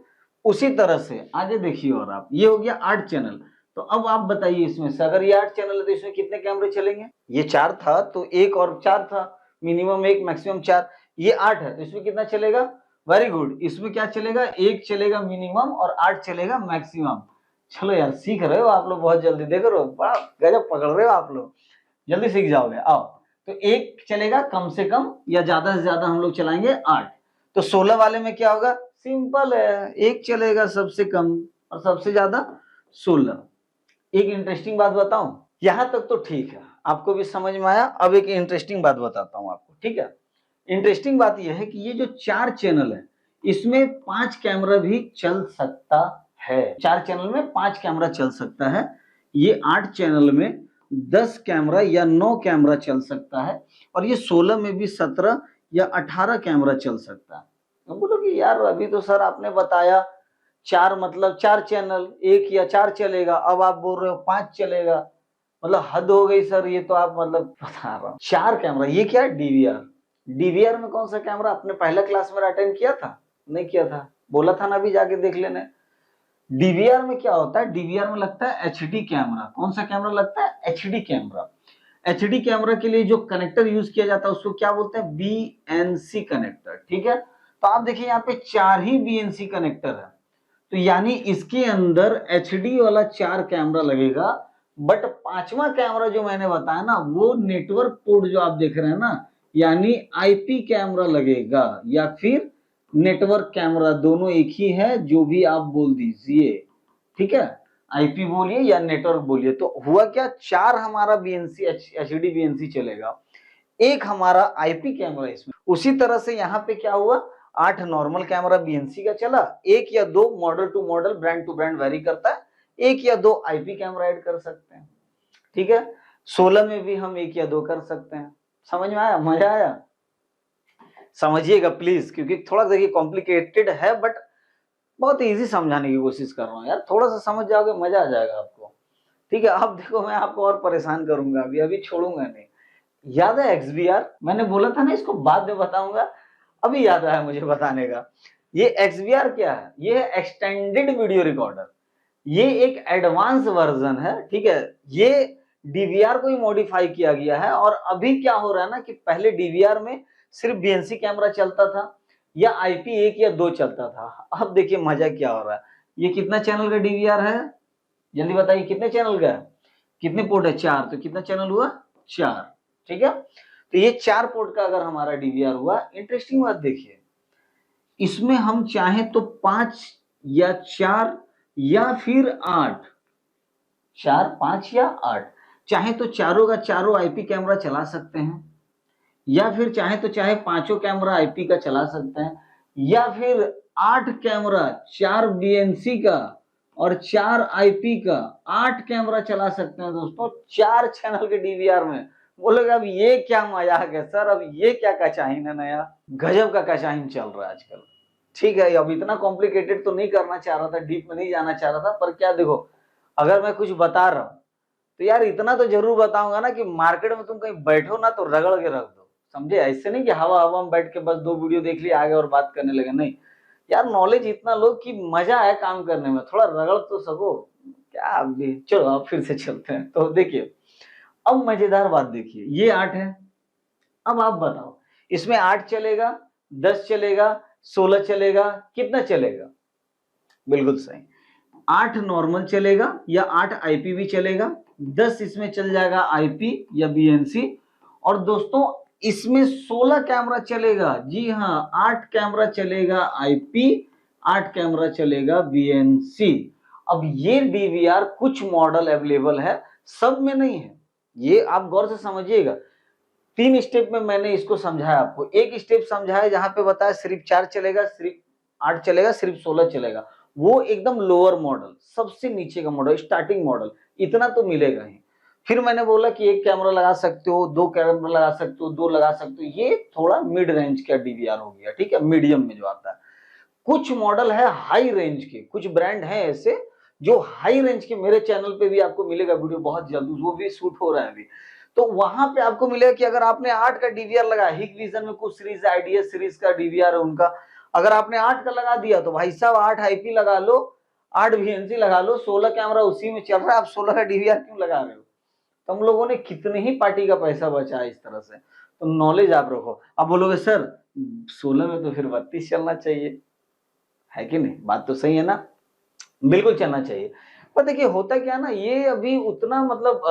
उसी तरह से आगे देखिए। और आप, ये हो गया 8 चैनल, तो अब आप बताइए इसमें से अगर ये 8 चैनल है तो इसमें कितने कैमरे चलेंगे, ये 4 था तो 1 और 4 था, मिनिमम 1 मैक्सिमम 4, ये 8 है तो इसमें कितना चलेगा, वेरी गुड, इसमें क्या चलेगा, 1 चलेगा मिनिमम और 8 चलेगा मैक्सिमम। चलो यार सीख रहे हो आप लोग बहुत जल्दी, देख रहे हो बड़ा गजब पकड़ रहे हो आप लोग, जल्दी सीख जाओगे। आओ, तो 1 चलेगा कम से कम या ज्यादा से ज्यादा हम लोग चलाएंगे 8। तो 16 वाले में क्या होगा, सिंपल है, 1 चलेगा सबसे कम और सबसे ज्यादा 16। एक इंटरेस्टिंग बात बताऊं, यहां तक तो ठीक है, आपको भी समझ में आया। अब एक इंटरेस्टिंग बात बताता हूं आपको, ठीक है। इंटरेस्टिंग बात यह है कि ये जो 4 चैनल है इसमें 5 कैमरा भी चल सकता है, 4 चैनल में 5 कैमरा चल सकता है। ये 8 चैनल में 10 कैमरा या 9 कैमरा चल सकता है, और ये 16 में भी 17 या 18 कैमरा चल सकता है। तो बोलो कि यार अभी तो सर आपने बताया 4 मतलब 4 चैनल, 1 या 4 चलेगा, अब आप बोल रहे हो 5 चलेगा, मतलब हद हो गई सर, ये तो आप मतलब बता रहा हूँ 4 कैमरा। ये क्या है, डीवीआर। डीवीआर में कौन सा कैमरा आपने पहला क्लास में अटेंड किया था, नहीं किया था, बोला था ना अभी जाके देख लेने। डीवीआर में क्या होता है, डीवीआर में लगता है एचडी कैमरा। कौन सा कैमरा लगता है, एचडी कैमरा। एचडी कैमरा के लिए जो कनेक्टर यूज किया जाता है उसको क्या बोलते हैं, बीएनसी कनेक्टर, ठीक है। तो आप देखिए यहाँ पे 4 ही बीएनसी कनेक्टर है, तो यानी इसके अंदर एचडी वाला 4 कैमरा लगेगा, बट 5वां कैमरा जो मैंने बताया ना, वो नेटवर्क पोर्ट जो आप देख रहे हैं ना, यानी आईपी कैमरा लगेगा या फिर नेटवर्क कैमरा, दोनों एक ही है, जो भी आप बोल दीजिए, ठीक है। आईपी बोलिए या नेटवर्क बोलिए। तो हुआ क्या, 4 हमारा बीएनसी एचडी बीएनसी चलेगा, 1 हमारा आईपी कैमरा इसमें। उसी तरह से यहाँ पे क्या हुआ, 8 नॉर्मल कैमरा बीएनसी का चला, 1 या 2 model to model, brand to brand vary करता है, 1 या 2 आईपी कैमरा ऐड कर सकते हैं, ठीक है। 16 में भी हम 1 या 2 कर सकते हैं। समझ में आया, मजा आया, समझिएगा प्लीज, क्योंकि थोड़ा देखिए कॉम्प्लिकेटेड है, बट बहुत इजी समझाने की कोशिश कर रहा हूँ यार, थोड़ा सा समझ जाओगे मजा आ जाएगा आपको, ठीक है। अब देखो मैं आपको और परेशान करूंगा, अभी अभी छोड़ूंगा नहीं। याद है एक्सबीआर, मैंने बोला था ना इसको बाद में बताऊंगा, अभी याद आया मुझे बताने का। ये एक्सबीआर क्या है, ये है एक्सटेंडेड वीडियो रिकॉर्डर, ये एक एडवांस वर्जन है, ठीक है। ये डीवीआर को ही मॉडिफाई किया गया है। और अभी क्या हो रहा है ना कि पहले डीवीआर में सिर्फ बीएनसी कैमरा चलता था या आईपी 1 या 2 चलता था। अब देखिए मजा क्या हो रहा है, ये कितना चैनल का डीवीआर है, जल्दी बताइए कितने चैनल का है, कितने पोर्ट है, 4, तो कितना चैनल हुआ, 4, ठीक है। तो ये 4 पोर्ट का अगर हमारा डीवीआर हुआ, इंटरेस्टिंग बात देखिए, इसमें हम चाहें तो 5 या 4 या फिर 8, 4, 5 या 8, चाहे तो चारों का चारों आईपी कैमरा चला सकते हैं, या फिर चाहे पांचों कैमरा आईपी का चला सकते हैं, या फिर 8 कैमरा, 4 बीएनसी का और 4 आईपी का, 8 कैमरा चला सकते हैं दोस्तों 4 चैनल के डीवीआर में। बोलोगे अब ये क्या मजाक है सर, अब ये क्या कचाहीन है नया, गजब का कचाहीन चल रहा है आजकल। ठीक है, अब इतना कॉम्प्लिकेटेड तो नहीं करना चाह रहा था, डीप में नहीं जाना चाह रहा था, पर क्या देखो, अगर मैं कुछ बता रहा हूं तो यार इतना तो जरूर बताऊंगा ना कि मार्केट में तुम कहीं बैठो ना तो रगड़ के रख दो, समझे। ऐसे नहीं कि हवा हवा में बैठ के बस 2 वीडियो देख लिया आगे और बात करने लगे, नहीं यार, नॉलेज इतना लो कि मजा आए काम करने में, थोड़ा रगड़ तो सको क्या। अभी चलो अब फिर से चलते हैं। तो देखिए अब मजेदार बात देखिए, ये 8 है, अब आप बताओ इसमें 8 चलेगा, 10 चलेगा, 16 चलेगा, कितना चलेगा, बिल्कुल सही, 8 नॉर्मल चलेगा या 8 आईपी भी चलेगा, 10 इसमें चल जाएगा आईपी या बीएनसी, और दोस्तों इसमें 16 कैमरा चलेगा, जी हाँ 8 कैमरा चलेगा आईपी, 8 कैमरा चलेगा बीएनसी। अब ये डीवीआर कुछ मॉडल अवेलेबल है, सब में नहीं है, ये आप गौर से समझिएगा। 3 स्टेप में मैंने इसको समझाया आपको, एक स्टेप समझाया जहां पे बताया सिर्फ 4 चलेगा, सिर्फ 8 चलेगा, सिर्फ 16 चलेगा, वो एकदम लोअर मॉडल, सबसे नीचे का मॉडल, स्टार्टिंग मॉडल, इतना तो मिलेगा ही। फिर मैंने बोला कि 1 कैमरा लगा सकते हो, 2 कैमरा लगा सकते हो, 2 लगा सकते हो, ये थोड़ा मिड रेंज का डीवीआर हो गया, ठीक है, मीडियम में जो आता है। कुछ मॉडल है हाई रेंज के, कुछ ब्रांड है ऐसे जो हाई रेंज के, मेरे चैनल पे भी आपको मिलेगा वीडियो बहुत जल्द, वो भी शूट हो रहा है अभी। तो वहां पे आपको मिलेगा कि अगर आपने 8 का डीवीआर लगाया, हिक विजन में कुछ सीरीज आईडीएस सीरीज का डीवीआर है उनका, अगर आपने 8 का लगा दिया तो भाई साहब 8 आईपी लगा लो, 8 वीएनसी लगा लो, 16 कैमरा उसी में चल रहा है, आप 16 का डीवीआर क्यों लगा रहे हो। तो हम लोगों ने कितने ही पार्टी का पैसा बचाया इस तरह से। तो नॉलेज आप रखो। अब बोलोगे सर 16 में तो फिर 32 चलना चाहिए, है कि नहीं, बात तो सही है ना, बिल्कुल चलना चाहिए। पर देखिए होता क्या ना, ये अभी उतना मतलब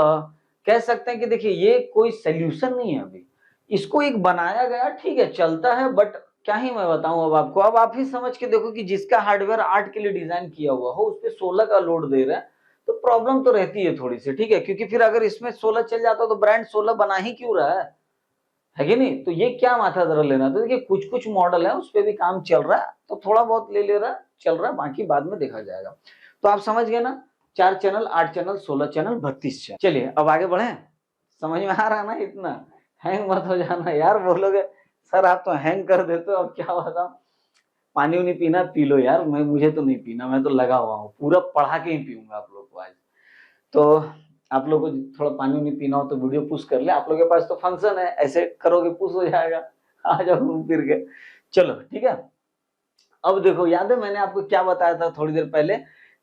कह सकते हैं कि देखिए ये कोई सोल्यूशन नहीं है अभी, इसको एक बनाया गया, ठीक है चलता है, बट क्या ही मैं बताऊं अब आपको, अब आप ही समझ के देखो कि जिसका हार्डवेयर 8 के लिए डिजाइन किया हुआ हो उस पे 16 का लोड दे रहे हैं, तो प्रॉब्लम तो रहती है थोड़ी सी, ठीक है, क्योंकि फिर अगर इसमें 16 चल जाता तो ब्रांड 16 बना ही क्यों रहा है कि नहीं। तो ये क्या माथा दर्द लेना, तो देखिए कुछ कुछ मॉडल है उस पर भी काम चल रहा है, तो थोड़ा बहुत ले रहा है, चल रहा है, बाकी बाद में देखा जाएगा। तो आप समझ गए ना, 4 चैनल, 8 चैनल, 16 चैनल, 32 चैनल। चलिए अब आगे बढ़े, समझ में आ रहा ना, इतना हैंग मत हो जाना यार, बोलोगे सर आप तो हैंग कर देते हो, अब क्या बताऊं, पानी उनी पीना पी लो यार, मुझे तो नहीं पीना, मैं तो लगा हुआ हूँ, पूरा पढ़ा के ही पीऊंगा आप लोग को आज। तो आप लोग को थोड़ा पानी उनी पीना हो तो वीडियो पुश कर ले, आप लोग के पास तो फंक्शन है, ऐसे करोगे पुश हो जाएगा, आ जाओ घूम फिर के। चलो ठीक है, अब देखो याद है मैंने आपको क्या बताया था थोड़ी देर पहले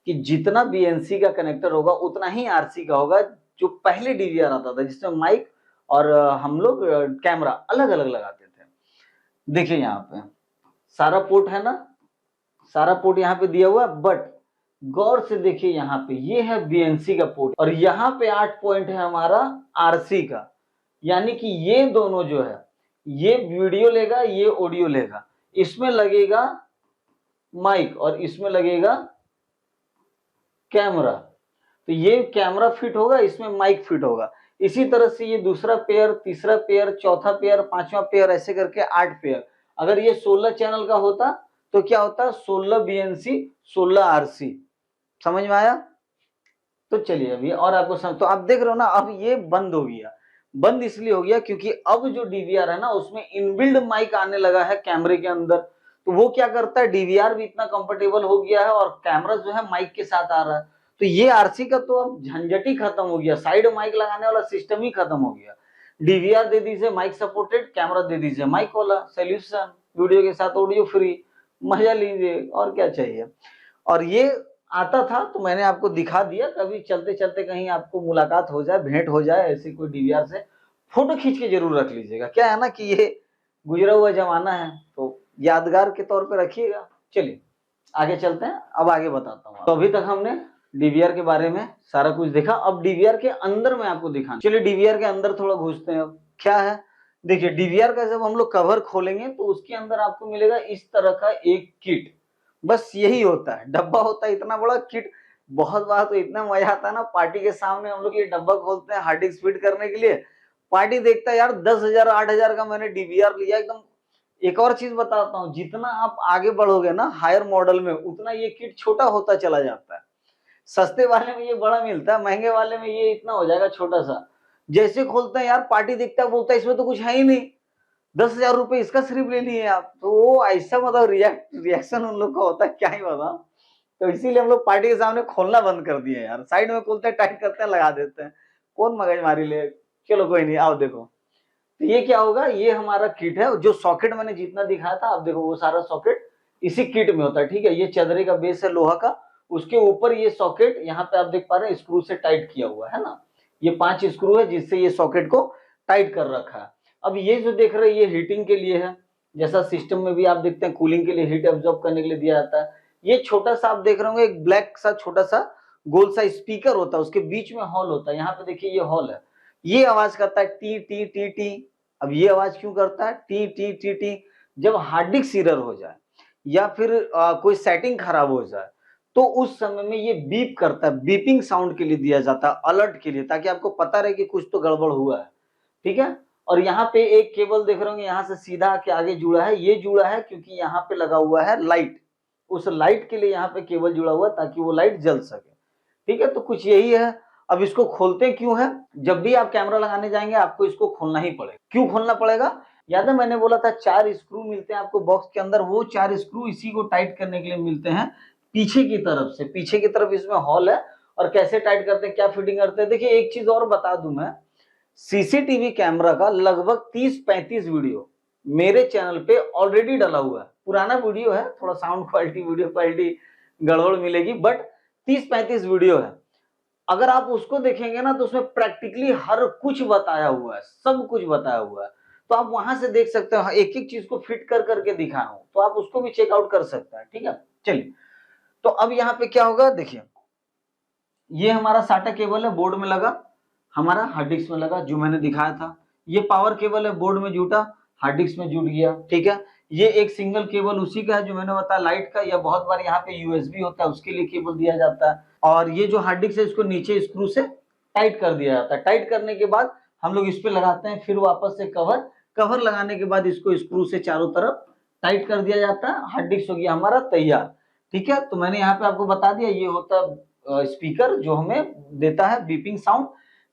कि जितना बीएनसी का कनेक्टर होगा उतना ही आरसी का होगा, जो पहले डीवीआर आता था जिसमें माइक और हम लोग कैमरा अलग अलग लगाते थे। देखिए यहाँ पे सारा पोर्ट है ना, सारा पोर्ट यहाँ पे दिया हुआ है, बट गौर से देखिए यहाँ पे ये है बीएनसी का पोर्ट और यहाँ पे 8 पॉइंट है हमारा आरसी का, यानी कि ये दोनों जो है ये वीडियो लेगा, ये ऑडियो लेगा, इसमें लगेगा माइक और इसमें लगेगा कैमरा, तो ये कैमरा फिट होगा, इसमें माइक फिट होगा। इसी तरह से ये दूसरा पेयर, तीसरा पेयर, चौथा पेयर, पांचवा पेयर, ऐसे करके 8 पेयर। अगर ये 16 चैनल का होता तो क्या होता, 16 बीएनसी 16 आरसी, समझ में आया। तो चलिए अभी और आपको समझ, तो आप देख रहे हो ना अब ये बंद हो गया, बंद इसलिए हो गया क्योंकि अब जो डीवीआर है ना उसमें इनबिल्ड माइक आने लगा है कैमरे के अंदर, तो वो क्या करता है, डीवीआर भी इतना कंफर्टेबल हो गया है और कैमरा जो है माइक के साथ आ रहा है, तो ये आरसी का तो अब झंझट ही खत्म हो गया, साइड माइक लगाने वाला सिस्टम ही खत्म हो गया। डीवीआर दे दीजिए माइक सपोर्टेड, कैमरा दे दीजिए माइक वाला, सोल्यूशन, वीडियो के साथ ऑडियो फ्री, मजा लीजिए और क्या चाहिए। और ये आता था तो मैंने आपको दिखा दिया, कभी चलते चलते कहीं आपको मुलाकात हो जाए, भेंट हो जाए ऐसी कोई डीवीआर से, फोटो खींच के जरूर रख लीजिएगा। क्या है ना कि ये गुजरा हुआ जमाना है तो यादगार के तौर पे रखिएगा। चलिए आगे चलते हैं, अब आगे बताता हूँ। तो अभी तक हमने डीवीआर के बारे में सारा कुछ देखा, अब डीवीआर के अंदर मैं आपको दिखाना। चलिए डीवीआर के अंदर थोड़ा घुसते हैं। अब क्या है, देखिए डीवीआर का जब हम लोग कवर खोलेंगे तो उसके अंदर आपको मिलेगा इस तरह का एक किट। बस यही होता है, डब्बा होता है इतना बड़ा, किट। बहुत बार तो इतना मजा आता है ना, पार्टी के सामने हम लोग ये डब्बा खोलते हैं हार्ड डिस्क फिट करने के लिए, पार्टी देखता है यार 10,000 8,000 का मैंने डीवीआर लिया एकदम। एक और चीज बताता हूँ, जितना आप आगे बढ़ोगे ना हायर मॉडल में, उतना ये किट छोटा होता चला जाता है। सस्ते वाले में ये बड़ा मिलता है, महंगे वाले में ये इतना हो जाएगा छोटा सा। जैसे खोलते हैं यार पार्टी देखता है, बोलता है इसमें तो कुछ है ही नहीं, 10,000 रुपए इसका सिर्फ ले लिए आप। तो वो ऐसा मतलब रिएक्शन उन लोग का होता है, क्या ही बताऊं। तो इसीलिए हम लोग पार्टी के सामने खोलना बंद कर दिए यार, साइड में खोलते हैं, टाइट करते हैं, लगा देते हैं, कौन मगजमारी ले। चलो कोई नहीं, आओ देखो। तो ये क्या होगा, ये हमारा किट है। जो सॉकेट मैंने जितना दिखाया था, आप देखो वो सारा सॉकेट इसी किट में होता है, ठीक है। ये चदरे का बेस है लोहा का, उसके ऊपर ये सॉकेट यहाँ पे आप देख पा रहे हैं स्क्रू से टाइट किया हुआ है ना। ये 5 स्क्रू है जिससे ये सॉकेट को टाइट कर रखा है। अब ये जो देख रहे हैं ये हीटिंग के लिए है, जैसा सिस्टम में भी आप देखते हैं कूलिंग के लिए, हीट एब्जॉर्ब करने के लिए दिया जाता है। ये छोटा सा आप देख रहे होंगे एक ब्लैक सा छोटा सा गोल सा स्पीकर होता है, उसके बीच में हॉल होता है। यहाँ पे देखिए ये हॉल है, ये आवाज करता है टी टी टी टी। अब ये आवाज क्यों करता है टी टी टी टी, जब हार्ड डिस्क एरर हो जाए या फिर कोई सेटिंग खराब हो जाए तो उस समय में ये बीप करता है, बीपिंग साउंड के लिए दिया जाता है, अलर्ट के लिए, ताकि आपको पता रहे कि कुछ तो गड़बड़ हुआ है, ठीक है। और यहाँ पे एक केबल देख रहे होंगे यहाँ से सीधा आके आगे जुड़ा है, ये जुड़ा है क्योंकि यहाँ पे लगा हुआ है लाइट, उस लाइट के लिए यहाँ पे केबल जुड़ा हुआ है ताकि वो लाइट जल सके, ठीक है। तो कुछ यही है। अब इसको खोलते क्यों है, जब भी आप कैमरा लगाने जाएंगे आपको इसको खोलना ही पड़ेगा। क्यों खोलना पड़ेगा, याद है मैंने बोला था 4 स्क्रू मिलते हैं आपको बॉक्स के अंदर, वो 4 स्क्रू इसी को टाइट करने के लिए मिलते हैं पीछे की तरफ से। पीछे की तरफ इसमें हॉल है, और कैसे टाइट करते हैं, क्या फिटिंग करते हैं। देखिए एक चीज और बता दूं मैं, सीसीटीवी कैमरा का लगभग 30-35 वीडियो मेरे चैनल पे ऑलरेडी डला हुआ है। पुराना वीडियो है, थोड़ा साउंड क्वालिटी वीडियो क्वालिटी गड़बड़ मिलेगी, बट 30-35 वीडियो है। अगर आप उसको देखेंगे ना तो उसमें प्रैक्टिकली हर कुछ बताया हुआ है, सब कुछ बताया हुआ है। तो आप वहां से देख सकते हो, एक एक चीज को फिट कर करके दिखा रहा हूं, तो आप उसको भी चेकआउट कर सकते हैं, ठीक है। चलिए तो अब यहाँ पे क्या होगा, देखिए ये हमारा साटा केबल है बोर्ड में लगा, हमारा हार्ड डिस्क में लगा जो मैंने दिखाया था। ये पावर केबल है बोर्ड में जुटा, हार्ड डिस्क में जुट गया, ठीक है। ये एक सिंगल केबल उसी का है जो मैंने बताया लाइट का, या बहुत बार यहाँ पे यूएसबी होता है उसके लिए केबल दिया जाता है। और ये जो हार्ड डिस्क है इसको नीचे स्क्रू से टाइट कर दिया जाता है। टाइट करने के बाद हम लोग इस पे लगाते हैं फिर वापस से कवर, कवर लगाने के बाद इसको स्क्रू से चारों तरफ टाइट कर दिया जाता है। हार्ड डिस्क हो गया हमारा तैयार, ठीक है। तो मैंने यहाँ पे आपको बता दिया, ये होता है स्पीकर जो हमें देता है बीपिंग साउंड।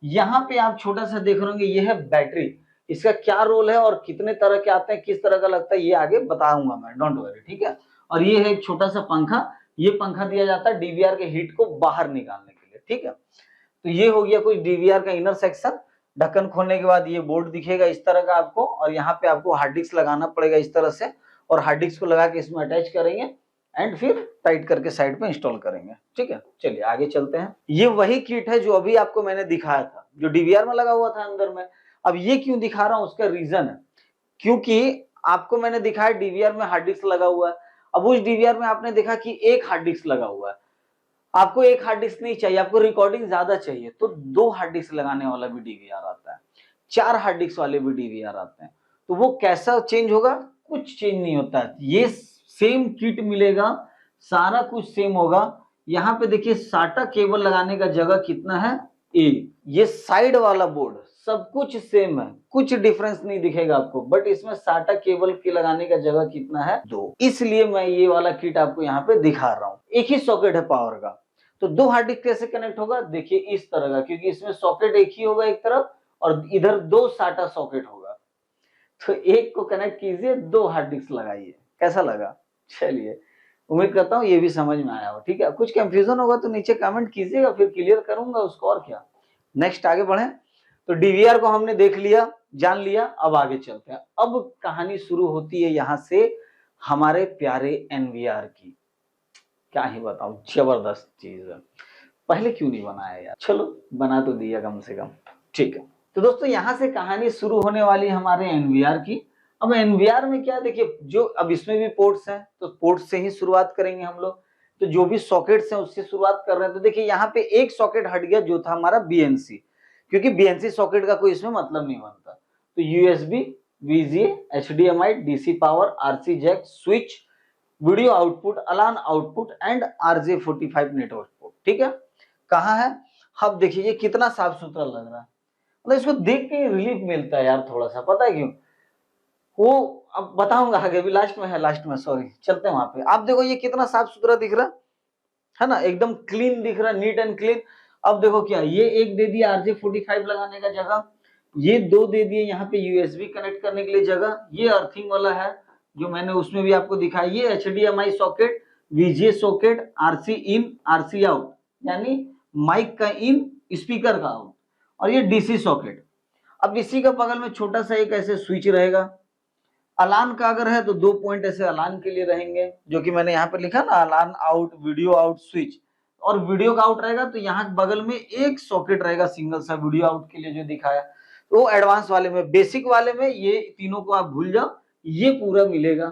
यहाँ पे आप छोटा सा देख रहे होंगे ये है बैटरी, इसका क्या रोल है और कितने तरह के आते हैं, किस तरह का लगता है, ये आगे बताऊंगा मैं, डोंट वरी, ठीक है। और ये है एक छोटा सा पंखा, ये पंखा दिया जाता है डीवीआर के हीट को बाहर निकालने के लिए, ठीक है। तो ये हो गया कुछ डीवीआर का इनर सेक्शन। ढक्कन खोलने के बाद ये बोर्ड दिखेगा इस तरह का आपको, और यहाँ पे आपको हार्ड डिस्क लगाना पड़ेगा इस तरह से, और हार्ड डिस्क को लगा के इसमें अटैच करेंगे एंड फिर टाइट करके साइड पे इंस्टॉल करेंगे, ठीक है। चलिए आगे चलते हैं। ये वही किट है जो अभी आपको मैंने दिखाया था, जो डीवीआर में लगा हुआ था अंदर में। अब ये क्यों दिखा रहा हूं, उसका रीजन है, क्योंकि आपको मैंने दिखाया डीवीआर में हार्ड डिस्क लगा हुआ है। अब उस डीवीआर में आपने देखा कि एक हार्ड डिस्क लगा हुआ है, आपको एक हार्ड डिस्क नहीं चाहिए, आपको रिकॉर्डिंग ज्यादा चाहिए, तो 2 हार्ड डिस्क लगाने वाला भी डीवीआर आता है, 4 हार्ड डिस्क वाले भी डीवीआर आते हैं। तो वो कैसा चेंज होगा, कुछ चेंज नहीं होता है, ये सेम किट मिलेगा, सारा कुछ सेम होगा। यहाँ पे देखिए साटा केबल लगाने का जगह कितना है, ए, ये साइड वाला बोर्ड सब कुछ सेम है, कुछ डिफरेंस नहीं दिखेगा आपको, बट इसमें साटा केबल के लगाने का जगह कितना है, 2, इसलिए मैं ये वाला किट आपको यहाँ पे दिखा रहा हूँ। एक ही सॉकेट है पावर का, तो 2 हार्ड डिस्क कैसे कनेक्ट होगा, देखिए इस तरह का, क्योंकि इसमें सॉकेट एक ही होगा एक तरफ और इधर 2 साटा सॉकेट होगा, तो एक को कनेक्ट कीजिए, 2 हार्ड डिस्क लगाइए। कैसा लगा, चलिए उम्मीद करता हूँ ये भी समझ में आया हो, ठीक है। कुछ कंफ्यूजन होगा तो नीचे कमेंट कीजिएगा, फिर क्लियर करूंगा उसको, और क्या। नेक्स्ट आगे बढ़े। तो डीवीआर को हमने देख लिया, जान लिया, अब आगे चलते हैं। अब कहानी शुरू होती है यहाँ से हमारे प्यारे एनवीआर की। क्या ही बताऊं, जबरदस्त चीज है। पहले क्यों नहीं बनाया यार, चलो बना तो दिया कम से कम, ठीक है। तो दोस्तों यहाँ से कहानी शुरू होने वाली है हमारे एनवीआर की। अब एनवीआर में क्या, देखिए जो अब इसमें भी पोर्ट्स हैं तो पोर्ट्स से ही शुरुआत करेंगे हम लोग। तो जो भी सॉकेट्स हैं उससे शुरुआत कर रहे हैं। तो देखिए यहाँ पे एक सॉकेट हट गया जो था हमारा बीएनसी, क्योंकि बीएनसी सॉकेट का कोई इसमें मतलब नहीं बनता। तो USB, VGA, HDMI, DC power, RC jack, switch, video output, alarm output and RJ45 network port, ठीक है। कहाँ है, अब देखिए ये कितना साफ सुथरा लग रहा है, मतलब इसको देख के रिलीफ मिलता है यार थोड़ा सा, पता है क्यों, वो अब बताऊंगा आगे, अभी लास्ट में है, लास्ट में सॉरी, चलते हैं वहां पे। आप देखो ये कितना साफ सुथरा दिख रहा है ना, एकदम क्लीन दिख रहा है, नीट एंड क्लीन। अब देखो क्या, ये एक दे दिया RJ45 लगाने का जगह, ये दो दे दिए यहाँ पे यूएसबी कनेक्ट करने के लिए जगह, ये अर्थिंग वाला है जो मैंने उसमें भी आपको दिखाया, ये HDMI socket, VGA socket, RC in, RC out, यानी माइक का इन, स्पीकर का आउट, और ये डीसी सॉकेट। अब इसी का बगल में छोटा सा एक ऐसे स्विच रहेगा। अलार्म का अगर है तो 2 पॉइंट ऐसे अलार्म के लिए रहेंगे, जो कि मैंने यहाँ पे लिखा ना, alarm out, video out, switch. और वीडियो का आउट रहेगा तो यहाँ बगल में एक सॉकेट रहेगा सिंगल सा वीडियो आउट के लिए जो दिखाया। तो एडवांस वाले में, बेसिक वाले में ये तीनों को आप भूल जाओ, ये पूरा मिलेगा।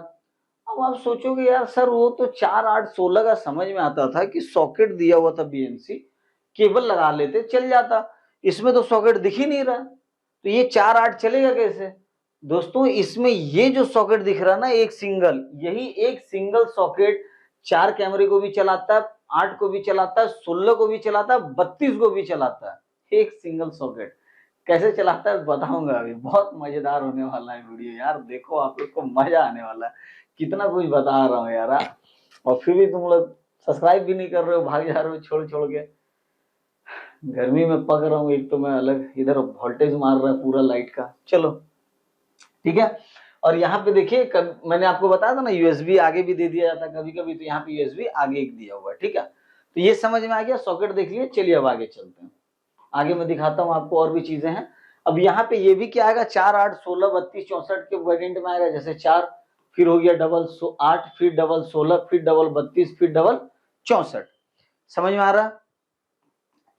अब आप सोचोगे यार सर वो तो 4 8 16 का समझ में आता था कि सॉकेट दिया हुआ था बीएनसी, केबल लगा लेते चल जाता, इसमें तो सॉकेट दिख ही नहीं रहा, तो ये 4 8 चलेगा कैसे। दोस्तों इसमें ये जो सॉकेट दिख रहा है ना, एक सिंगल, यही एक सिंगल सॉकेट 4 कैमरे को भी चलाता है, 8 को भी चलाता है, 16 को भी चलाता है, 32 को भी चलाता है। एक सिंगल सॉकेट कैसे चलाता है बताऊंगा अभी, बहुत मजेदार होने वाला है वीडियो यार, देखो आप लोग को मजा आने वाला है, कितना कुछ बता रहा हूँ यार। और फिर भी तुम लोग सब्सक्राइब भी नहीं कर रहे हो, भाग जा रहे हो छोड़ छोड़ के। गर्मी में पक रहा हूँ, एक तो मैं अलग, इधर वोल्टेज मार रहा है पूरा लाइट का, चलो ठीक है। और यहाँ पे देखिए मैंने आपको बताया था ना, यूएसबी आगे भी दे दिया जाता है कभी कभी, तो यहाँ पे यूएसबी आगे एक दिया हुआ है, ठीक है। तो ये समझ में आ गया, सॉकेट देख लिए, चलिए अब आगे चलते हैं। आगे मैं दिखाता हूँ आपको और भी चीजें हैं। अब यहाँ पे ये भी क्या आएगा, 4 8 16 32 64 के वेरिएंट में आएगा, जैसे 4, फिर हो गया डबल 8, फिर डबल 16, फिर डबल 32, फिर डबल 64, समझ में आ रहा,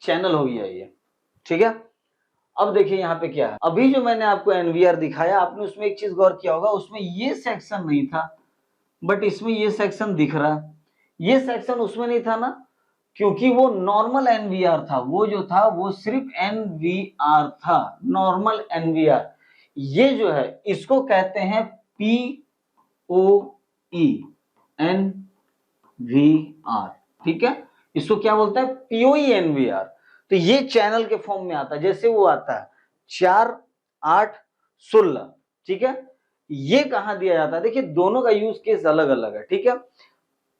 चैनल हो गया ये, ठीक है। अब देखिए यहाँ पे क्या है, अभी जो मैंने आपको एनवीआर दिखाया, आपने उसमें एक चीज गौर किया होगा, उसमें ये सेक्शन नहीं था, बट इसमें ये सेक्शन दिख रहा है। ये सेक्शन उसमें नहीं था ना, क्योंकि वो नॉर्मल एनवीआर था, वो जो था वो सिर्फ एनवीआर था, नॉर्मल एनवीआर। ये जो है इसको कहते हैं POE, एनवीआर, ठीक है। इसको क्या बोलते हैं, POE एनवीआर। तो ये चैनल के फॉर्म में आता है, जैसे वो आता है 4 8 16, ठीक है। ये कहां दिया जाता है, देखिए दोनों का यूज केस अलग अलग है, ठीक है।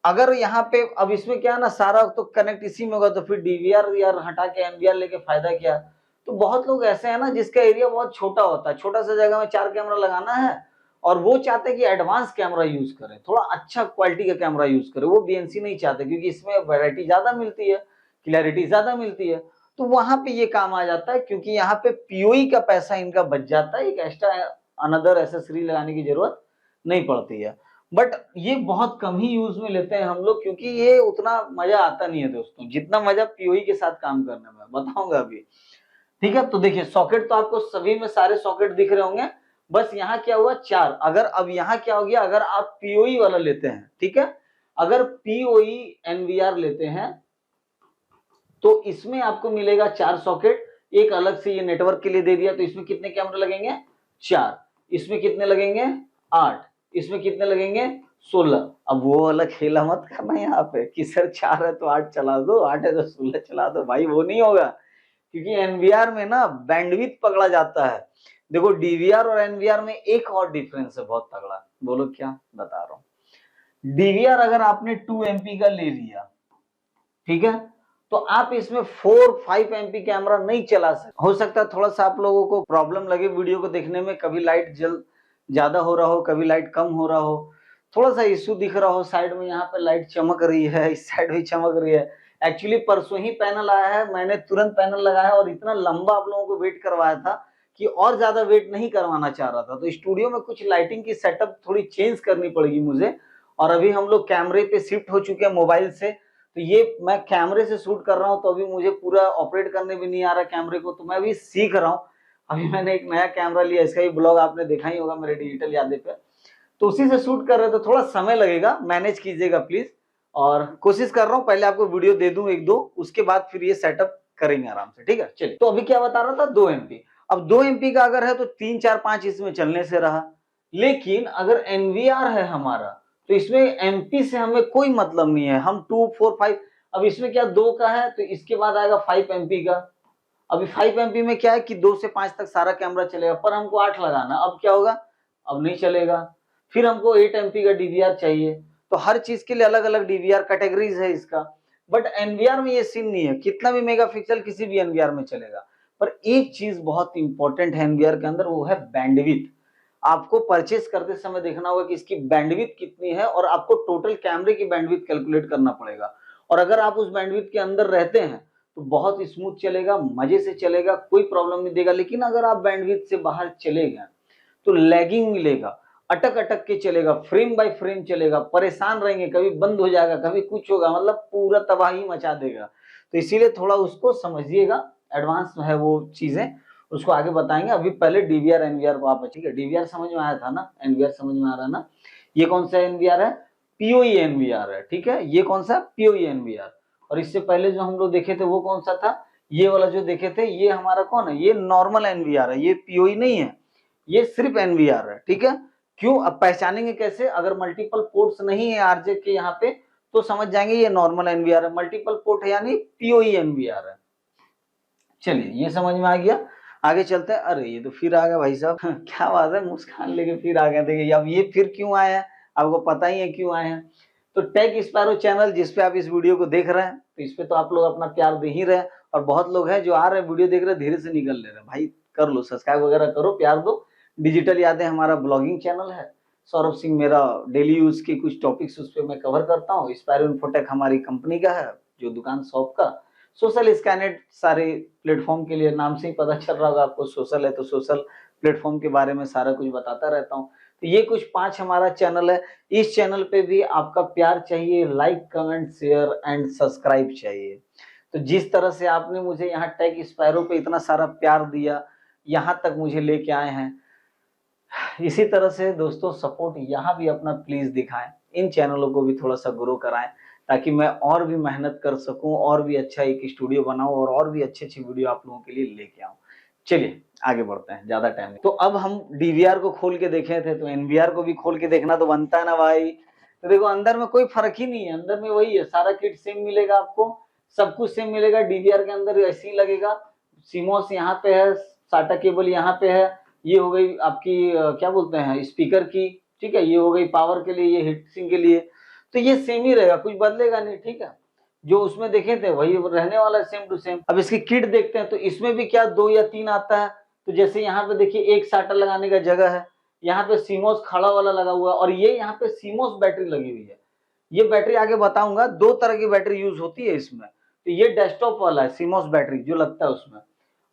अगर यहाँ पे अब इसमें क्या है ना, सारा तो कनेक्ट इसी में होगा, तो फिर डीवीआर यार हटा के एनवीआर लेके फायदा क्या। तो बहुत लोग ऐसे हैं ना जिसका एरिया बहुत छोटा होता है, छोटा सा जगह में 4 कैमरा लगाना है, और वो चाहते हैं कि एडवांस कैमरा यूज करें, थोड़ा अच्छा क्वालिटी का कैमरा यूज करें, वो बीएनसी नहीं चाहते, क्योंकि इसमें वैरायटी ज्यादा मिलती है, क्लैरिटी ज्यादा मिलती है। तो वहां पे ये काम आ जाता है, क्योंकि यहाँ पे पीओई का पैसा इनका बच जाता है, एक एक्स्ट्रा अनदर एसेसरी लगाने की जरूरत नहीं पड़ती है। बट ये बहुत कम ही यूज में लेते हैं हम लोग, क्योंकि ये उतना मजा आता नहीं है दोस्तों, जितना मजा पीओई के साथ काम करने में, बताऊंगा अभी, ठीक है। तो देखिए सॉकेट तो आपको सभी में सारे सॉकेट दिख रहे होंगे, बस यहाँ क्या हुआ 4। अगर अब यहाँ क्या हो गया, अगर आप पीओई वाला लेते हैं, ठीक है, अगर पीओई एनवीआर लेते हैं तो इसमें आपको मिलेगा 4 सॉकेट, एक अलग से ये नेटवर्क के लिए दे दिया, तो इसमें कितने कैमरे लगेंगे, 4, इसमें कितने लगेंगे, 8, इसमें कितने लगेंगे, 16। अब वो वाला खेला मत करना यहाँ पे कि सर 4 है तो 8 चला दो, 8 है तो 16 चला दो, भाई वो नहीं होगा, क्योंकि एनवीआर में ना बैंडविड्थ पकड़ा जाता है। देखो डीवीआर और एनवीआर में एक और डिफरेंस है बहुत तगड़ा, बोलो क्या, बता रहा हूँ। डीवीआर अगर आपने 2 MP का ले लिया, ठीक है, तो आप इसमें 4 5 MP कैमरा नहीं चला सकते। हो सकता है थोड़ा सा आप लोगों को प्रॉब्लम लगे वीडियो को देखने में, कभी लाइट ज्यादा हो रहा हो, कभी लाइट कम हो रहा हो, थोड़ा सा इश्यू दिख रहा हो, साइड में यहाँ पे लाइट चमक रही है, इस साइड भी चमक रही है। एक्चुअली परसों ही पैनल आया है, मैंने तुरंत पैनल लगाया और इतना लंबा आप लोगों को वेट करवाया था कि और ज्यादा वेट नहीं करवाना चाह रहा था, तो स्टूडियो में कुछ लाइटिंग की सेटअप थोड़ी चेंज करनी पड़ेगी मुझे, और अभी हम लोग कैमरे पे शिफ्ट हो चुके हैं मोबाइल से। तो ये मैं कैमरे से शूट कर रहा हूँ, तो अभी मुझे पूरा ऑपरेट करने भी नहीं आ रहा कैमरे को, तो मैं अभी सीख रहा हूँ। अभी मैंने एक नया कैमरा लिया, इसका भी ब्लॉग आपने देखा ही होगा मेरे डिजिटल यादें पे, तो उसी से शूट कर रहे हैं, तो थोड़ा समय लगेगा, मैनेज कीजिएगा प्लीज। और कोशिश कर रहा हूँ पहले आपको वीडियो दे दूं एक दो, उसके बाद फिर ये सेटअप करेंगे आराम से, ठीक है। चलिए, तो अभी क्या बता रहा था, 2 एमपी। अब 2 एमपी का अगर है तो 3 4 5 इसमें चलने से रहा, लेकिन अगर एनवीआर है हमारा तो इसमें एमपी से हमें कोई मतलब नहीं है, हम 2 4 5। अब इसमें क्या 2 का है तो इसके बाद आएगा 5 एमपी का। अभी 5 एमपी में क्या है कि 2 से 5 तक सारा कैमरा चलेगा, पर हमको 8 लगाना, अब क्या होगा, अब नहीं चलेगा। फिर हमको 8 एमपी का डीवीआर चाहिए, तो हर चीज के लिए अलग अलग डीवीआर कैटेगरीज है इसका। बट एनवीआर में ये सीन नहीं है, कितना भी मेगापिक्सल किसी भी एनवीआर में चलेगा। पर एक चीज बहुत इंपॉर्टेंट है एनवीआर के अंदर, वो है बैंडविड्थ। आपको परचेस करते समय देखना होगा कि इसकी बैंडविड्थ कितनी है, और आपको टोटल कैमरे की बैंडविड्थ कैलकुलेट करना पड़ेगा। और अगर आप उस बैंडविड्थ के अंदर रहते हैं तो बहुत स्मूथ चलेगा, मजे से चलेगा, कोई प्रॉब्लम नहीं देगा। लेकिन अगर आप बैंडविड्थ से बाहर चले गए तो लैगिंग मिलेगा, अटक अटक के चलेगा, फ्रेम बाय फ्रेम चलेगा, परेशान रहेंगे, कभी बंद हो जाएगा, कभी कुछ होगा, मतलब पूरा तबाही मचा देगा। तो इसीलिए थोड़ा उसको समझिएगा, एडवांस है वो चीजें, उसको आगे बताएंगे। अभी पहले डीवीआर एनवीआर को आप, ठीक है, डीवीआर समझ में आया था ना, एनवीआर समझ में आ रहा है ना। ये कौन सा एनवीआर है, पीओई एनवीआर है, ठीक है। ये कौन सा, पीओई एनवीआर। और इससे पहले जो हम लोग देखे थे वो कौन सा था, ये वाला जो देखे थे, ये हमारा कौन है, ये नॉर्मल एनवीआर है, ये पीओई नहीं है, ये सिर्फ एनवीआर है, ठीक है। क्यों, अब पहचानेंगे कैसे, अगर मल्टीपल पोर्ट्स नहीं है आरजे के यहाँ पे तो समझ जाएंगे ये नॉर्मल एनवीआर है, मल्टीपल पोर्ट है यानी पीओई एनवीआर है। चलिए, ये समझ में आ गया, आगे चलते हैं। अरे ये तो फिर आ गया भाई साहब क्या बात है, मुस्कान लेके फिर आ गए। देखिए अब ये फिर क्यों आया है, आपको पता ही है क्यों आए हैं। तो टेक स्पैरो चैनल जिसपे आप इस वीडियो को देख रहे हैं, तो इस पे तो आप लोग अपना प्यार दे ही रहे हैं, और बहुत लोग हैं जो आ रहे हैं वीडियो देख रहे हैं, धीरे से निकल ले रहे हैं। भाई कर लो, सब्सक्राइब वगैरह करो, प्यार दो। डिजिटल यादें हमारा ब्लॉगिंग चैनल है, सौरभ सिंह मेरा डेली यूज के कुछ टॉपिक्स उस पर मैं कवर करता हूँ। स्पैरो इन्फोटेक हमारी कंपनी का है, जो दुकान शॉप का। सोशल स्कैनेट सारे प्लेटफॉर्म के लिए, नाम से ही पता चल रहा होगा आपको, सोशल है तो सोशल प्लेटफॉर्म के बारे में सारा कुछ बताता रहता हूँ। तो ये कुछ 5 हमारा चैनल है, इस चैनल पे भी आपका प्यार चाहिए, like comment share and subscribe चाहिए। तो जिस तरह से आपने मुझे यहाँ टेक स्पैरो पे इतना सारा प्यार दिया, यहाँ तक मुझे लेके आए हैं, इसी तरह से दोस्तों सपोर्ट यहाँ भी अपना प्लीज दिखाएं, इन चैनलों को भी थोड़ा सा ग्रो कराएं, ताकि मैं और भी मेहनत कर सकूं, और भी अच्छा एक स्टूडियो बनाऊं, और भी अच्छी अच्छी वीडियो आप लोगों के लिए लेके आऊं। चलिए आगे बढ़ते हैं, ज्यादा टाइम नहीं। तो अब हम डीवीआर को खोल के देखे थे, तो एनवीआर को भी खोल के देखना तो बनता है ना भाई। तो देखो अंदर में कोई फर्क ही नहीं है, अंदर में वही है, सारा किट सेम मिलेगा आपको, सब कुछ सेम मिलेगा। डीवीआर के अंदर ऐसे ही लगेगा, सीमोस यहाँ पे है, साटा केबल यहाँ पे है, ये हो गई आपकी क्या बोलते हैं स्पीकर की, ठीक है, ये हो गई पावर के लिए, ये हीट सिंक के लिए। तो ये सेम ही रहेगा, कुछ बदलेगा नहीं, ठीक है। जो उसमें देखे थे वही रहने वाला है, सेम टू सेम। अब इसकी किट देखते हैं, तो इसमें भी क्या 2 या 3 आता है। तो जैसे यहाँ पे देखिए एक साटा लगाने का जगह है, यहाँ पे सीमोस खड़ा वाला लगा हुआ है, और ये यहाँ पे सीमोस बैटरी लगी हुई है। ये बैटरी आगे बताऊंगा, 2 तरह की बैटरी यूज होती है इसमें। तो ये डेस्कटॉप वाला है सीमोस बैटरी जो लगता है उसमें।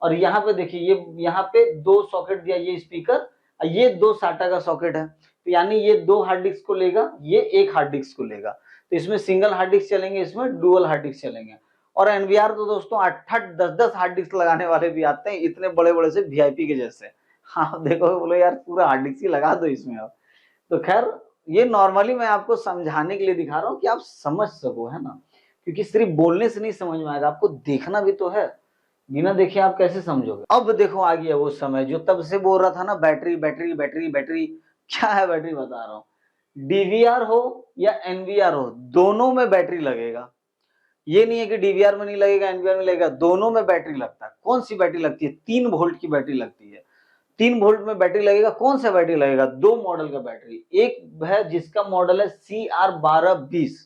और यहाँ पे देखिए, ये यहाँ पे 2 सॉकेट दिया, ये स्पीकर, ये 2 साटा का सॉकेट है। तो यानी ये 2 हार्ड डिस्क को लेगा, ये 1 हार्ड डिस्क को लेगा। तो इसमें सिंगल हार्ड डिस्क चलेंगे, इसमें डुअल हार्ड डिस्क चलेंगे। और एनवीआर तो दोस्तों 8-8 10-10 हार्ड डिस्क लगाने वाले भी आते हैं, इतने बड़े बड़े से वीआईपी के जैसे। हाँ देखो, बोलो यार पूरा हार्ड डिस्क ही लगा दो इसमें अब। तो खैर ये नॉर्मली मैं आपको समझाने के लिए दिखा रहा हूँ कि आप समझ सको, है ना। क्योंकि सिर्फ बोलने से नहीं समझ में आएगा, आपको देखना भी तो है, बिना देखे आप कैसे समझोगे। अब देखो आ गया वो समय जो तब से बोल रहा था ना, बैटरी बैटरी बैटरी बैटरी। क्या है बैटरी, बता रहा हूँ। डीवीआर हो या एनवीआर हो, दोनों में बैटरी लगेगा। ये नहीं है कि डीवीआर में नहीं लगेगा एनवीआर में लगेगा, दोनों में बैटरी लगता है। कौन सी बैटरी लगती है, 3 वोल्ट की बैटरी लगती है। 3 वोल्ट में बैटरी लगेगा। कौन सा बैटरी लगेगा, 2 मॉडल का बैटरी। एक है जिसका मॉडल है CR1220,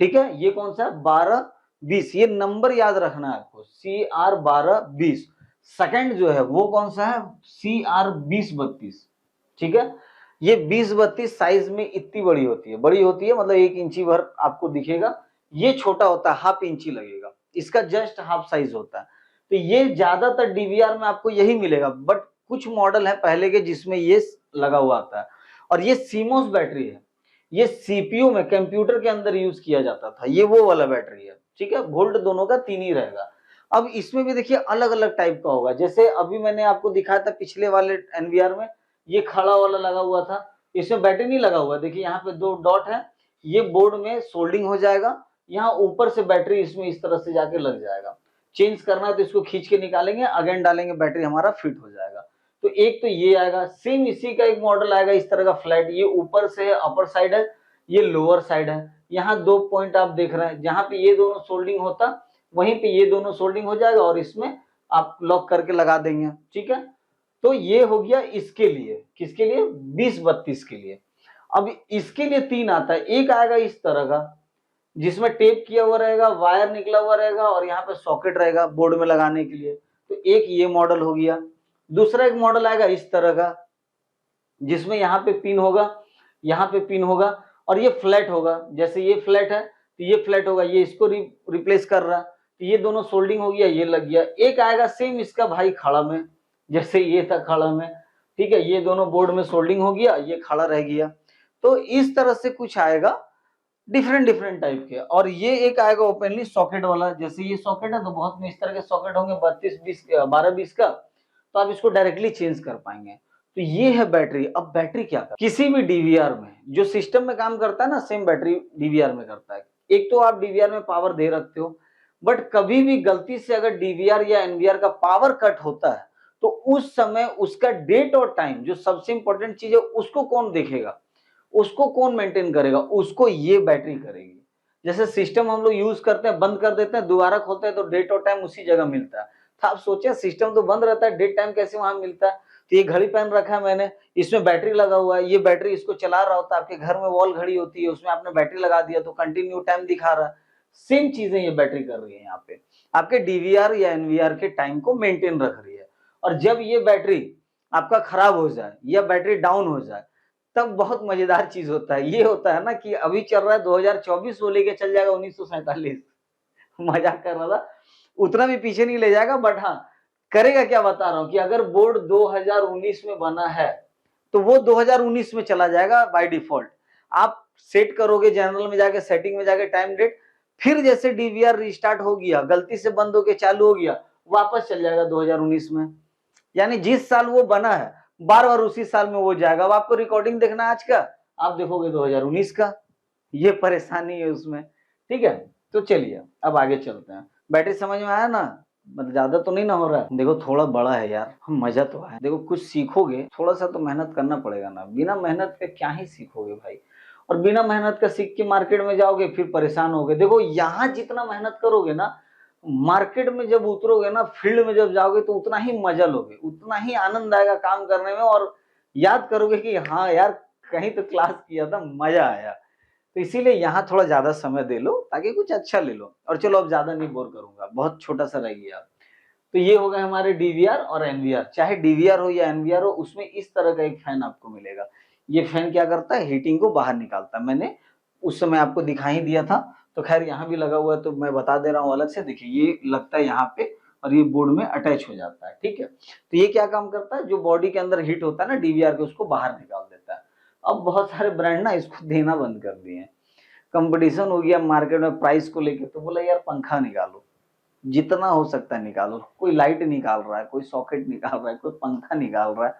ठीक है। ये कौन सा है, 1220, ये नंबर याद रखना है आपको, CR1220। सेकंड जो है वो कौन सा है, CR2032, ठीक है। ये 2032 साइज में इतनी बड़ी होती है, बड़ी होती है मतलब 1 इंची भर आपको दिखेगा। ये छोटा होता है, हाफ इंची लगेगा, इसका जस्ट हाफ साइज होता है। तो ये ज्यादातर डीवीआर में आपको यही मिलेगा, बट कुछ मॉडल है पहले के जिसमें ये लगा हुआ आता है। और ये सीमोस बैटरी है, ये सीपीयू में कंप्यूटर के अंदर यूज किया जाता था, ये वो वाला बैटरी है, ठीक है। वोल्ट दोनों का 3 ही रहेगा। अब इसमें भी देखिए अलग-अलग टाइप का होगा, जैसे अभी मैंने आपको दिखाया था पिछले वाले एनवीआर में, ये खड़ा वाला लगा हुआ था, इसमें बैटरी नहीं लगा हुआ, देखिए यहाँ पे 2 डॉट है, ये बोर्ड में सोल्डिंग हो जाएगा, यहाँ ऊपर से बैटरी इसमें इस तरह से जाके लग जाएगा। चेंज करना है तो इसको खींच के निकालेंगे, अगेन डालेंगे, बैटरी हमारा फिट हो जाएगा। तो एक तो ये आएगा, सेम इसी का एक मॉडल आएगा इस तरह का फ्लैट, ये ऊपर से है, अपर साइड है, ये लोअर साइड है। यहाँ 2 पॉइंट आप देख रहे हैं, जहाँ पे ये दोनों सोल्डिंग होता, वहीं पे ये दोनों सोल्डिंग हो जाएगा और इसमें आप लॉक करके लगा देंगे, ठीक है। तो ये हो गया इसके लिए, किसके लिए? 20-32 के लिए। अब इसके लिए 3 आता है, एक आएगा इस तरह का, जिसमें टेप किया हुआ रहेगा, वायर निकला हुआ रहेगा और यहाँ पे सॉकेट रहेगा बोर्ड में लगाने के लिए। तो एक ये मॉडल हो गया। दूसरा एक मॉडल आएगा इस तरह का, जिसमें यहाँ पे पिन होगा, यहाँ पे पिन होगा और ये फ्लैट होगा। जैसे ये फ्लैट है तो ये फ्लैट होगा, ये इसको रिप्लेस कर रहा, तो ये दोनों सोल्डिंग हो गया, ये लग गया। एक आएगा सेम इसका भाई खड़ा में, जैसे ये था खड़ा में, ठीक है, ये दोनों बोर्ड में सोल्डिंग हो गया, ये खड़ा रह गया। तो इस तरह से कुछ आएगा डिफरेंट टाइप के। और ये एक आएगा ओपनली सॉकेट वाला, जैसे ये सॉकेट है तो बहुत में इस तरह के सॉकेट होंगे 32-20 12-20 का, तो आप इसको डायरेक्टली चेंज कर पाएंगे। तो ये है बैटरी। अब बैटरी क्या करता है, किसी भी डीवीआर में जो सिस्टम में काम करता है ना, सेम बैटरी डीवीआर में करता है। एक तो आप डीवीआर में पावर दे रखते हो, बट कभी भी गलती से अगर डीवीआर या एनवीआर का पावर कट होता है तो उस समय उसका डेट और टाइम, जो सबसे इंपॉर्टेंट चीज है, उसको कौन देखेगा, उसको कौन मेंटेन करेगा, उसको ये बैटरी करेगी। जैसे सिस्टम हम लोग यूज करते हैं, बंद कर देते हैं, दोबारा खोलते हैं तो डेट और टाइम उसी जगह मिलता है। तो आप सोचे सिस्टम तो बंद रहता है, डेट टाइम कैसे वहां मिलता है? तो ये घड़ी पहन रखा है मैंने, इसमें बैटरी लगा हुआ है, ये बैटरी इसको चला रहा होता है। आपके घर में वॉल घड़ी होती है, उसमें आपने बैटरी लगा दिया तो कंटिन्यू टाइम दिखा रहा है। सेम चीजें ये बैटरी कर रही है, यहाँ पे आपके डीवीआर या एनवीआर के टाइम को मेंटेन रख रही है। और जब ये बैटरी आपका खराब हो जाए या बैटरी डाउन हो जाए, तब बहुत मजेदार चीज होता है। ये होता है ना कि अभी चल रहा है 2024, वो लेके चल जाएगा 1947। मजाक कर रहा था, उतना भी पीछे नहीं ले जाएगा, बट हाँ करेगा क्या बता रहा हूँ कि अगर बोर्ड 2019 में बना है तो वो 2019 में चला जाएगा बाय डिफॉल्ट। आप सेट करोगे जनरल में जाके, सेटिंग में जाके टाइम डेट, फिर जैसे डीवीआर रिस्टार्ट हो गया, गलती से बंद होके चालू हो गया, वापस चल जाएगा 2019 में। यानी जिस साल वो बना है बार बार उसी साल में वो जाएगा। अब आपको रिकॉर्डिंग देखना आज का, आप देखोगे 2019 का, ये परेशानी है उसमें, ठीक है। तो चलिए अब आगे चलते हैं। बैटरी समझ में आया ना? मतलब ज्यादा तो नहीं ना हो रहा है? देखो थोड़ा बड़ा है यार, मजा तो है। देखो कुछ सीखोगे, थोड़ा सा तो मेहनत करना पड़ेगा ना, बिना मेहनत के क्या ही सीखोगे भाई। और बिना मेहनत का सीख के मार्केट में जाओगे फिर परेशान होगे। देखो यहाँ जितना मेहनत करोगे ना, मार्केट में जब उतरोगे ना, फील्ड में जब जाओगे तो उतना ही मजा लोगे, उतना ही आनंद आएगा काम करने में, और याद करोगे कि हाँ यार कहीं तो क्लास किया था, मजा आया। तो इसीलिए यहाँ थोड़ा ज्यादा समय दे लो ताकि कुछ अच्छा ले लो। और चलो अब ज्यादा नहीं बोर करूंगा, बहुत छोटा सा रह गया। तो ये हो गए हमारे डीवीआर और एनवीआर। चाहे डीवीआर हो या एनवीआर हो, उसमें इस तरह का एक फैन आपको मिलेगा। ये फैन क्या करता है, हीटिंग को बाहर निकालता है। मैंने उस समय आपको दिखा ही दिया था, तो खैर यहाँ भी लगा हुआ है तो मैं बता दे रहा हूँ अलग से। देखिए ये लगता है यहाँ पे और ये बोर्ड में अटैच हो जाता है, ठीक है। तो ये क्या काम करता है, जो बॉडी के अंदर हीट होता है ना डीवीआर के, उसको बाहर निकाल देता है। अब बहुत सारे ब्रांड ना इसको देना बंद कर दिए हैं, कंपटीशन हो गया मार्केट में प्राइस को लेके। तो बोला यार पंखा निकालो, जितना हो सकता है निकालो। कोई लाइट निकाल रहा है, कोई सॉकेट निकाल रहा है, कोई पंखा निकाल रहा है,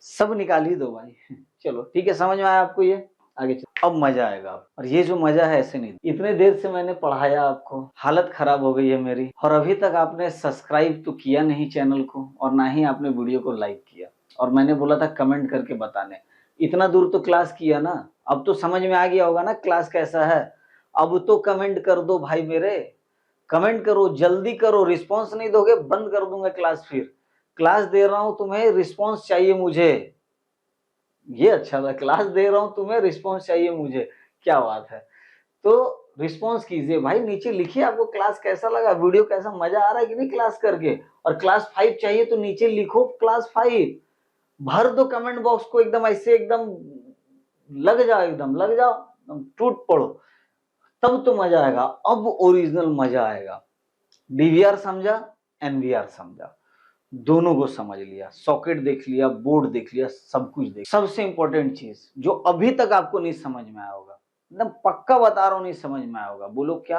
सब निकाल ही दो भाई। चलो ठीक है, समझ में आया आपको ये? आगे चलो, अब मजा आएगा। और ये जो मजा है ऐसे नहीं, इतने देर से मैंने पढ़ाया आपको, हालत खराब हो गई है मेरी, और अभी तक आपने सब्सक्राइब तो किया नहीं चैनल को, और ना ही आपने वीडियो को लाइक किया। और मैंने बोला था कमेंट करके बताने, इतना दूर तो क्लास किया ना, अब तो समझ में आ गया होगा ना क्लास कैसा है। अब तो कमेंट कर दो भाई मेरे, कमेंट करो, जल्दी करो। रिस्पॉन्स नहीं दोगे बंद कर दूंगा क्लास। फिर क्लास दे रहा हूं तुम्हें, रिस्पॉन्स चाहिए मुझे। ये अच्छा था, क्लास दे रहा हूं तुम्हें, रिस्पॉन्स चाहिए मुझे। क्या बात है। तो रिस्पॉन्स कीजिए भाई, नीचे लिखिए आपको क्लास कैसा लगा, वीडियो कैसा, मजा आ रहा है कि नहीं क्लास करके। और क्लास 5 चाहिए तो नीचे लिखो क्लास 5, भर दो कमेंट बॉक्स को एकदम ऐसे, एकदम लग जाओ, एकदम लग जाओ, एकदम टूट पड़ो, तब तो मजा आएगा। अब ओरिजिनल मजा आएगा। डीवीआर समझा, एनवीआर समझा, दोनों को समझ लिया, सॉकेट देख लिया, बोर्ड देख लिया, सब कुछ देख। सबसे इंपॉर्टेंट चीज जो अभी तक आपको नहीं समझ में आया होगा, एकदम पक्का बता रहा हूँ, नहीं समझ में आया होगा। बोलो क्या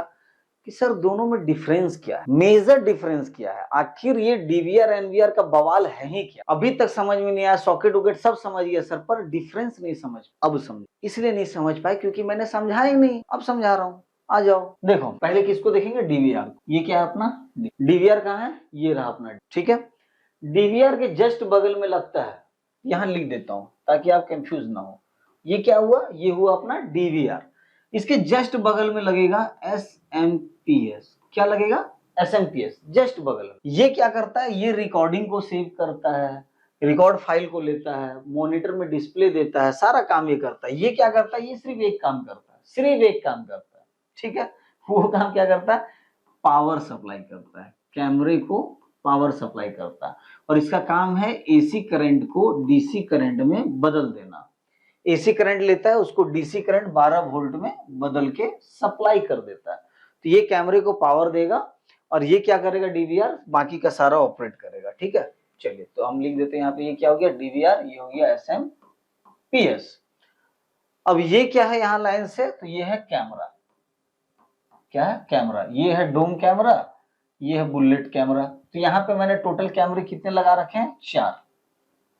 कि सर दोनों में डिफरेंस क्या है, मेजर डिफरेंस क्या है, आखिर ये डीवीआर एनवीआर का बवाल है ही क्या? अभी तक समझ में नहीं आया, सॉकेट वॉकेट सब समझ गया सर, पर डिफरेंस नहीं समझ। अब समझ, इसलिए नहीं समझ पाए क्योंकि मैंने समझा ही नहीं, अब समझा रहा हूँ। आ जाओ, देखो पहले किसको देखेंगे, डीवीआर। ये क्या है अपना डीवीआर, कहाँ है, ये रहा अपना, ठीक है। डीवीआर के जस्ट बगल में लगता है, यहां लिख देता हूं ताकि आप कंफ्यूज ना हो। ये क्या हुआ, ये हुआ अपना डीवीआर। इसके जस्ट बगल में लगेगा एसएमपीएस। क्या लगेगा, एसएमपीएस, जस्ट बगल में। ये क्या करता है, ये रिकॉर्डिंग को सेव करता है, रिकॉर्ड फाइल को लेता है, मॉनिटर में डिस्प्ले देता है, सारा काम ये करता है। ये क्या करता है, ये सिर्फ एक काम करता है, सिर्फ एक काम करता है, ठीक है। वो काम क्या करता है, पावर सप्लाई करता है, कैमरे को पावर सप्लाई करता है। और इसका काम है एसी करंट को डीसी करंट में बदल देना। एसी करंट लेता है, उसको डीसी करंट 12 वोल्ट में बदल के सप्लाई कर देता है। तो ये कैमरे को पावर देगा और ये क्या करेगा, डीवीआर बाकी का सारा ऑपरेट करेगा, ठीक है। चलिए तो हम लिख देते हैं यहाँ पे, ये क्या हो गया, डीवीआर, ये हो गया एसएमपीएस। अब ये क्या है यहाँ लाइन से, तो ये है कैमरा। क्या है, कैमरा। ये है डोम कैमरा, ये है बुलेट कैमरा। तो यहाँ पे मैंने टोटल कैमरे कितने लगा रखे हैं, 4।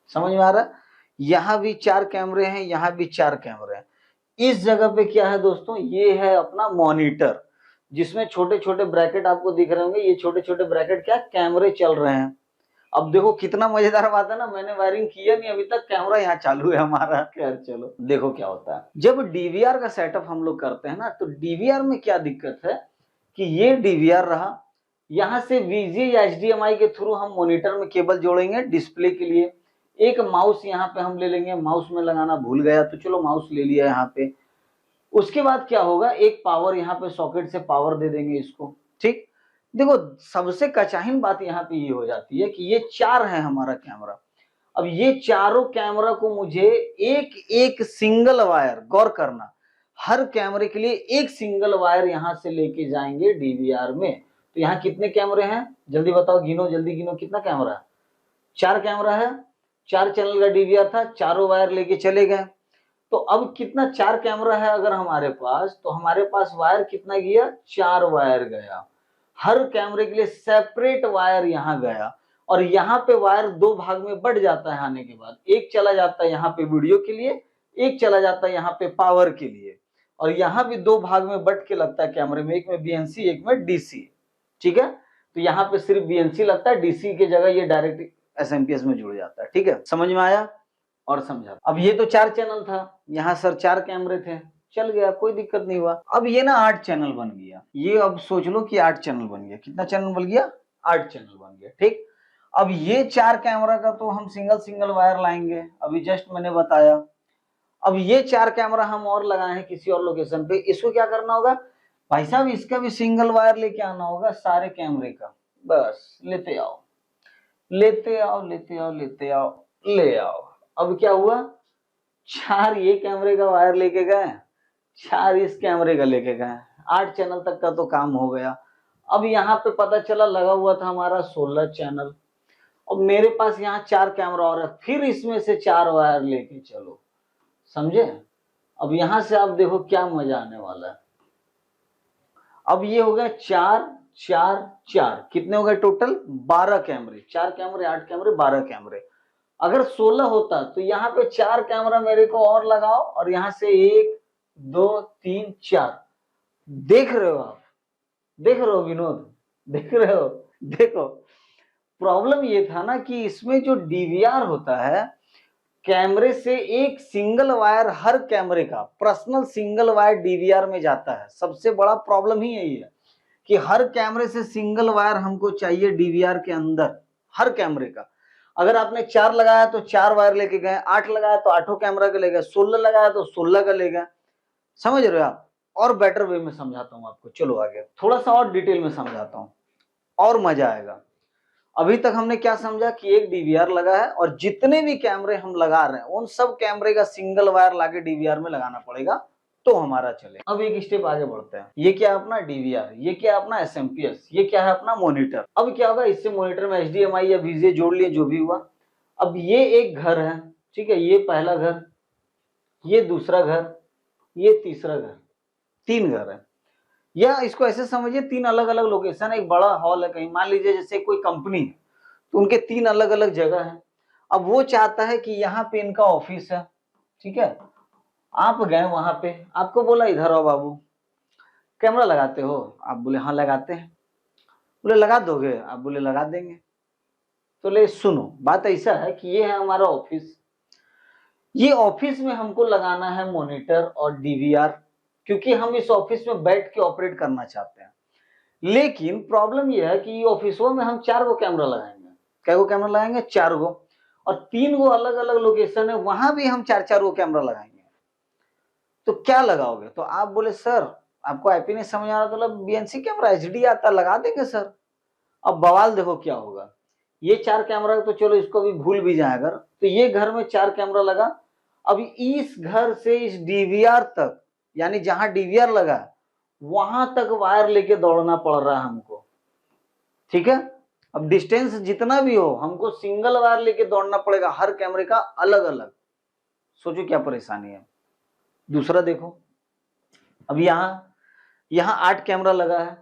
समझ में आ रहा है, यहाँ भी 4 कैमरे हैं, यहाँ भी 4 कैमरे हैं। इस जगह पे क्या है दोस्तों, ये है अपना मॉनिटर, जिसमें छोटे छोटे ब्रैकेट आपको दिख रहे होंगे। ये छोटे छोटे ब्रैकेट क्या, कैमरे चल रहे हैं। अब देखो कितना मजेदार बात है ना, मैंने वायरिंग किया नहीं अभी तक, कैमरा यहाँ चालू है हमारा। खैर चलो देखो क्या होता है जब डीवीआर का सेटअप हम लोग करते हैं ना। तो डीवीआर में क्या दिक्कत है कि ये डीवीआर रहा, यहाँ से वीजीए या एचडीएमआई के थ्रू हम मॉनिटर में केबल जोड़ेंगे डिस्प्ले के लिए। एक माउस यहाँ पे हम ले लेंगे, माउस में लगाना भूल गया तो चलो माउस ले लिया यहाँ पे। उसके बाद क्या होगा, एक पावर यहाँ पे सॉकेट से पावर दे देंगे इसको, ठीक। देखो सबसे कचाहिन बात यहाँ पे ये हो जाती है कि ये 4 है हमारा कैमरा। अब ये चारों कैमरा को मुझे एक एक सिंगल वायर, गौर करना, हर कैमरे के लिए एक सिंगल वायर यहाँ से लेके जाएंगे डीवीआर में। तो यहाँ कितने कैमरे हैं, जल्दी बताओ, गिनो, जल्दी गिनो, कितना कैमरा है, 4 कैमरा है। 4 चैनल का डीवीआर था, चारों वायर लेके चले गए। तो अब कितना, 4 कैमरा है अगर हमारे पास, तो हमारे पास वायर कितना गया, 4 वायर गया। हर कैमरे के लिए सेपरेट वायर यहाँ गया। और यहाँ पे वायर 2 भाग में बढ़ जाता है आने के बाद, एक चला जाता है यहाँ पे वीडियो के लिए, एक चला जाता है यहाँ पे पावर के लिए। और यहाँ भी 2 भाग में बट के लगता है कैमरे में, एक में बीएनसी एक में डीसी, ठीक है। तो यहाँ पे सिर्फ बीएनसी लगता है, डीसी की जगह ये डायरेक्ट एसएमपीएस में जुड़ जाता है, ठीक है। समझ में आया और समझा। अब ये तो 4 चैनल था, यहाँ सर 4 कैमरे थे, चल गया, कोई दिक्कत नहीं हुआ। अब ये ना 8 चैनल बन गया। ये अब सोच लो कि 8 चैनल बन गया। कितना चैनल बन गया, 8 चैनल बन गया, ठीक। अब ये 4 कैमरा का तो हम सिंगल सिंगल वायर लाएंगे, अभी जस्ट मैंने बताया। अब ये 4 कैमरा हम और लगाए हैं किसी और लोकेशन पे, इसको क्या करना होगा भाई साहब, इसका भी सिंगल वायर लेके आना होगा सारे कैमरे का। बस लेते आओ लेते आओ लेते आओ लेते आओ ले आओ। अब क्या हुआ, 4 ये कैमरे का वायर लेके गए, 4 इस कैमरे का लेके गए, 8 चैनल तक का तो काम हो गया। अब यहाँ पे पता चला लगा हुआ था हमारा 16 चैनल। अब मेरे पास यहाँ 4 कैमरा और है, फिर इसमें से 4 वायर लेके चलो, समझे। अब यहाँ से आप देखो क्या मजा आने वाला है। अब ये हो गया 4 4 4, कितने हो गए टोटल, 12 कैमरे। 4 कैमरे 8 कैमरे 12 कैमरे। अगर 16 होता तो यहाँ पे 4 कैमरा मेरे को और लगाओ, और यहाँ से 1 2 3 4। देख रहे हो आप, देख रहे हो विनोद, देख रहे हो। देखो प्रॉब्लम ये था ना कि इसमें जो डीवीआर होता है, कैमरे से एक सिंगल वायर हर कैमरे का पर्सनल सिंगल वायर डीवीआर में जाता है। सबसे बड़ा प्रॉब्लम ही यही है कि हर कैमरे से सिंगल वायर हमको चाहिए डीवीआर के अंदर, हर कैमरे का। अगर आपने 4 लगाया तो 4 वायर लेके गए, 8 लगाया तो 8 कैमरा का ले गए, 16 लगाया तो 16 का ले गए। समझ रहे हो आप। और बेटर वे में समझाता हूं आपको, चलो आगे थोड़ा सा और डिटेल में समझाता हूं और मजा आएगा। अभी तक हमने क्या समझा कि एक डीवीआर लगा है और जितने भी कैमरे हम लगा रहे हैं उन सब कैमरे का सिंगल वायर लाके डीवीआर में लगाना पड़ेगा तो हमारा चले। अब एक स्टेप आगे बढ़ते हैं। ये क्या है अपना डीवीआर, ये क्या है अपना एसएमपीएस, ये क्या है अपना मॉनिटर। अब क्या होगा, इससे मॉनिटर में एचडीएमआई या वीजीए जोड़ लिए, जो भी हुआ। अब ये एक घर है, ठीक है, ये पहला घर, ये दूसरा घर, ये तीसरा घर। 3 घर है, या इसको ऐसे समझिए 3 अलग-अलग लोकेशन है, एक बड़ा हॉल है कहीं, मान लीजिए जैसे कोई कंपनी है, तो उनके 3 अलग-अलग जगह हैं। अब वो चाहता है कि यहाँ पे इनका ऑफिस है, ठीक है? आप गए वहाँ पे, आपको बोला इधर आओ बाबू, कैमरा लगाते हो? आप बोले हाँ लगाते हैं। बोले लगा दोगे? आप बोले लगा देंगे। तो ले सुनो, बात ऐसा है कि ये है हमारा ऑफिस। ये ऑफिस में हमको लगाना है मॉनिटर और डीवीआर, क्योंकि हम इस ऑफिस में बैठ के ऑपरेट करना चाहते हैं। लेकिन प्रॉब्लम ये है कि ऑफिसों में हम 4 गो कैमरा लगाएंगे। कै गो कैमरा लगाएंगे? 4 गो, और 3 गो अलग-अलग लोकेशन है, वहां भी हम 4-4 गो कैमरा लगाएंगे। तो क्या लगाओगे? तो आप बोले सर आपको आईपी नहीं समझ आ रहा, तो मतलब बीएनसी कैमरा एचडी आता, लगा देंगे सर। अब बवाल देखो क्या होगा, ये 4 कैमरा तो चलो इसको भी भूल भी जाए अगर, तो ये घर में 4 कैमरा लगा। अब इस घर से इस डीवीआर तक, यानी जहां डीवीआर लगा वहां तक वायर लेके दौड़ना पड़ रहा है हमको, ठीक है? अब डिस्टेंस जितना भी हो हमको सिंगल वायर लेके दौड़ना पड़ेगा, हर कैमरे का अलग अलग। सोचो क्या परेशानी है। दूसरा देखो, अब यहाँ 8 कैमरा लगा है।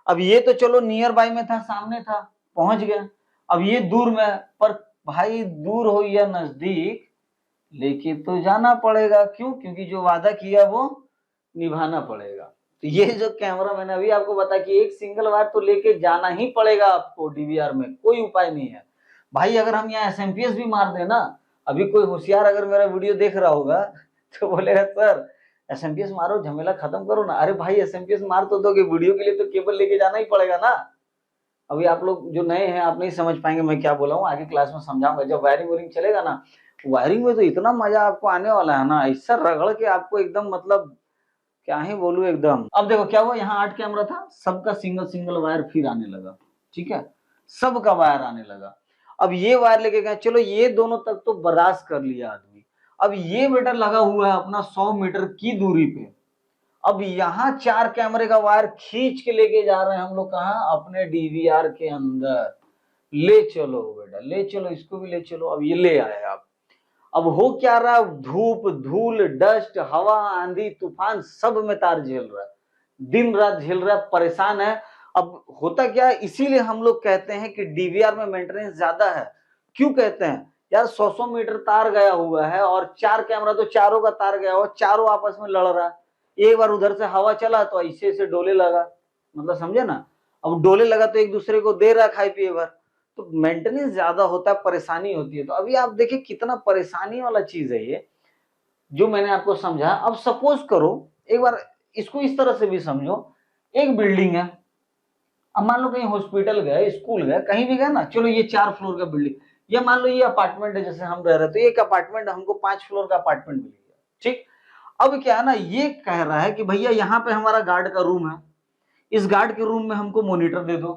अब ये तो चलो नियर बाय में था, सामने था, पहुंच गया। अब ये दूर में, पर भाई दूर हो या नजदीक लेके तो जाना पड़ेगा। क्यों? क्योंकि जो वादा किया वो निभाना पड़ेगा। तो ये जो कैमरा मैंने अभी आपको बताया कि एक सिंगल वायर तो लेके जाना ही पड़ेगा आपको डीवीआर में, कोई उपाय नहीं है भाई। अगर हम यहाँ एसएमपीएस भी मार देना, अभी कोई होशियार अगर मेरा वीडियो देख रहा होगा तो बोलेगा सर एसएमपीएस मारो, झमेला खत्म करो ना। अरे भाई एसएमपीएस मार तो दोगे, वीडियो के लिए तो केबल लेके जाना ही पड़ेगा ना। अभी आप लोग जो नए हैं आप नहीं समझ पाएंगे मैं क्या बोला हूँ, आगे क्लास में समझाऊंगा। जब वायरिंग वायरिंग चलेगा ना, वायरिंग में तो इतना मजा आपको आने वाला है ना, ऐसा रगड़ के आपको एकदम, मतलब क्या ही बोलूं एकदम। अब देखो क्या हुआ, यहाँ 8 कैमरा था, सबका सिंगल सिंगल वायर फिर आने लगा, ठीक है? सबका वायर आने लगा। अब ये वायर लेके गए, चलो ये दोनों तक तो बर्दाश्त कर लिया आदमी। अब ये बेटा लगा हुआ है अपना 100 मीटर की दूरी पे। अब यहाँ 4 कैमरे का वायर खींच के लेके जा रहे हैं हम लोग, कहाँ? अपने डीवीआर के अंदर। ले चलो बेटा, ले चलो, इसको भी ले चलो। अब ये ले आए आप। अब हो क्या रहा, धूप धूल डस्ट हवा आंधी तूफान सब में तार झेल रहा है, दिन रात झेल रहा है, परेशान है। अब होता क्या है, इसीलिए हम लोग कहते हैं कि डीवीआर में मेंटेनेंस ज्यादा है। क्यों कहते हैं? यार 100-100 मीटर तार गया हुआ है और 4 कैमरा तो चारों का तार गया हुआ, चारों आपस में लड़ रहा है। एक बार उधर से हवा चला तो ऐसे ऐसे डोले लगा, मतलब समझे ना? अब डोले लगा तो एक दूसरे को दे रहा खाई पिए भर, तो मेंटेनेंस ज्यादा होता है, परेशानी होती है। तो अभी आप देखिए कितना परेशानी वाला चीज है ये जो मैंने आपको समझा। अब सपोज करो, एक बार इसको इस तरह से भी समझो, एक बिल्डिंग है, अब मान लो कहीं हॉस्पिटल गए, स्कूल गए, कहीं भी गए ना, चलो ये 4 फ्लोर का बिल्डिंग, या मान लो ये अपार्टमेंट है जैसे हम रह रहे, तो एक अपार्टमेंट हमको 5 फ्लोर का अपार्टमेंट मिल गया, ठीक? अब क्या है ना, ये कह रहा है कि भैया यहाँ पे हमारा गार्ड का रूम है, इस गार्ड के रूम में हमको मॉनिटर दे दो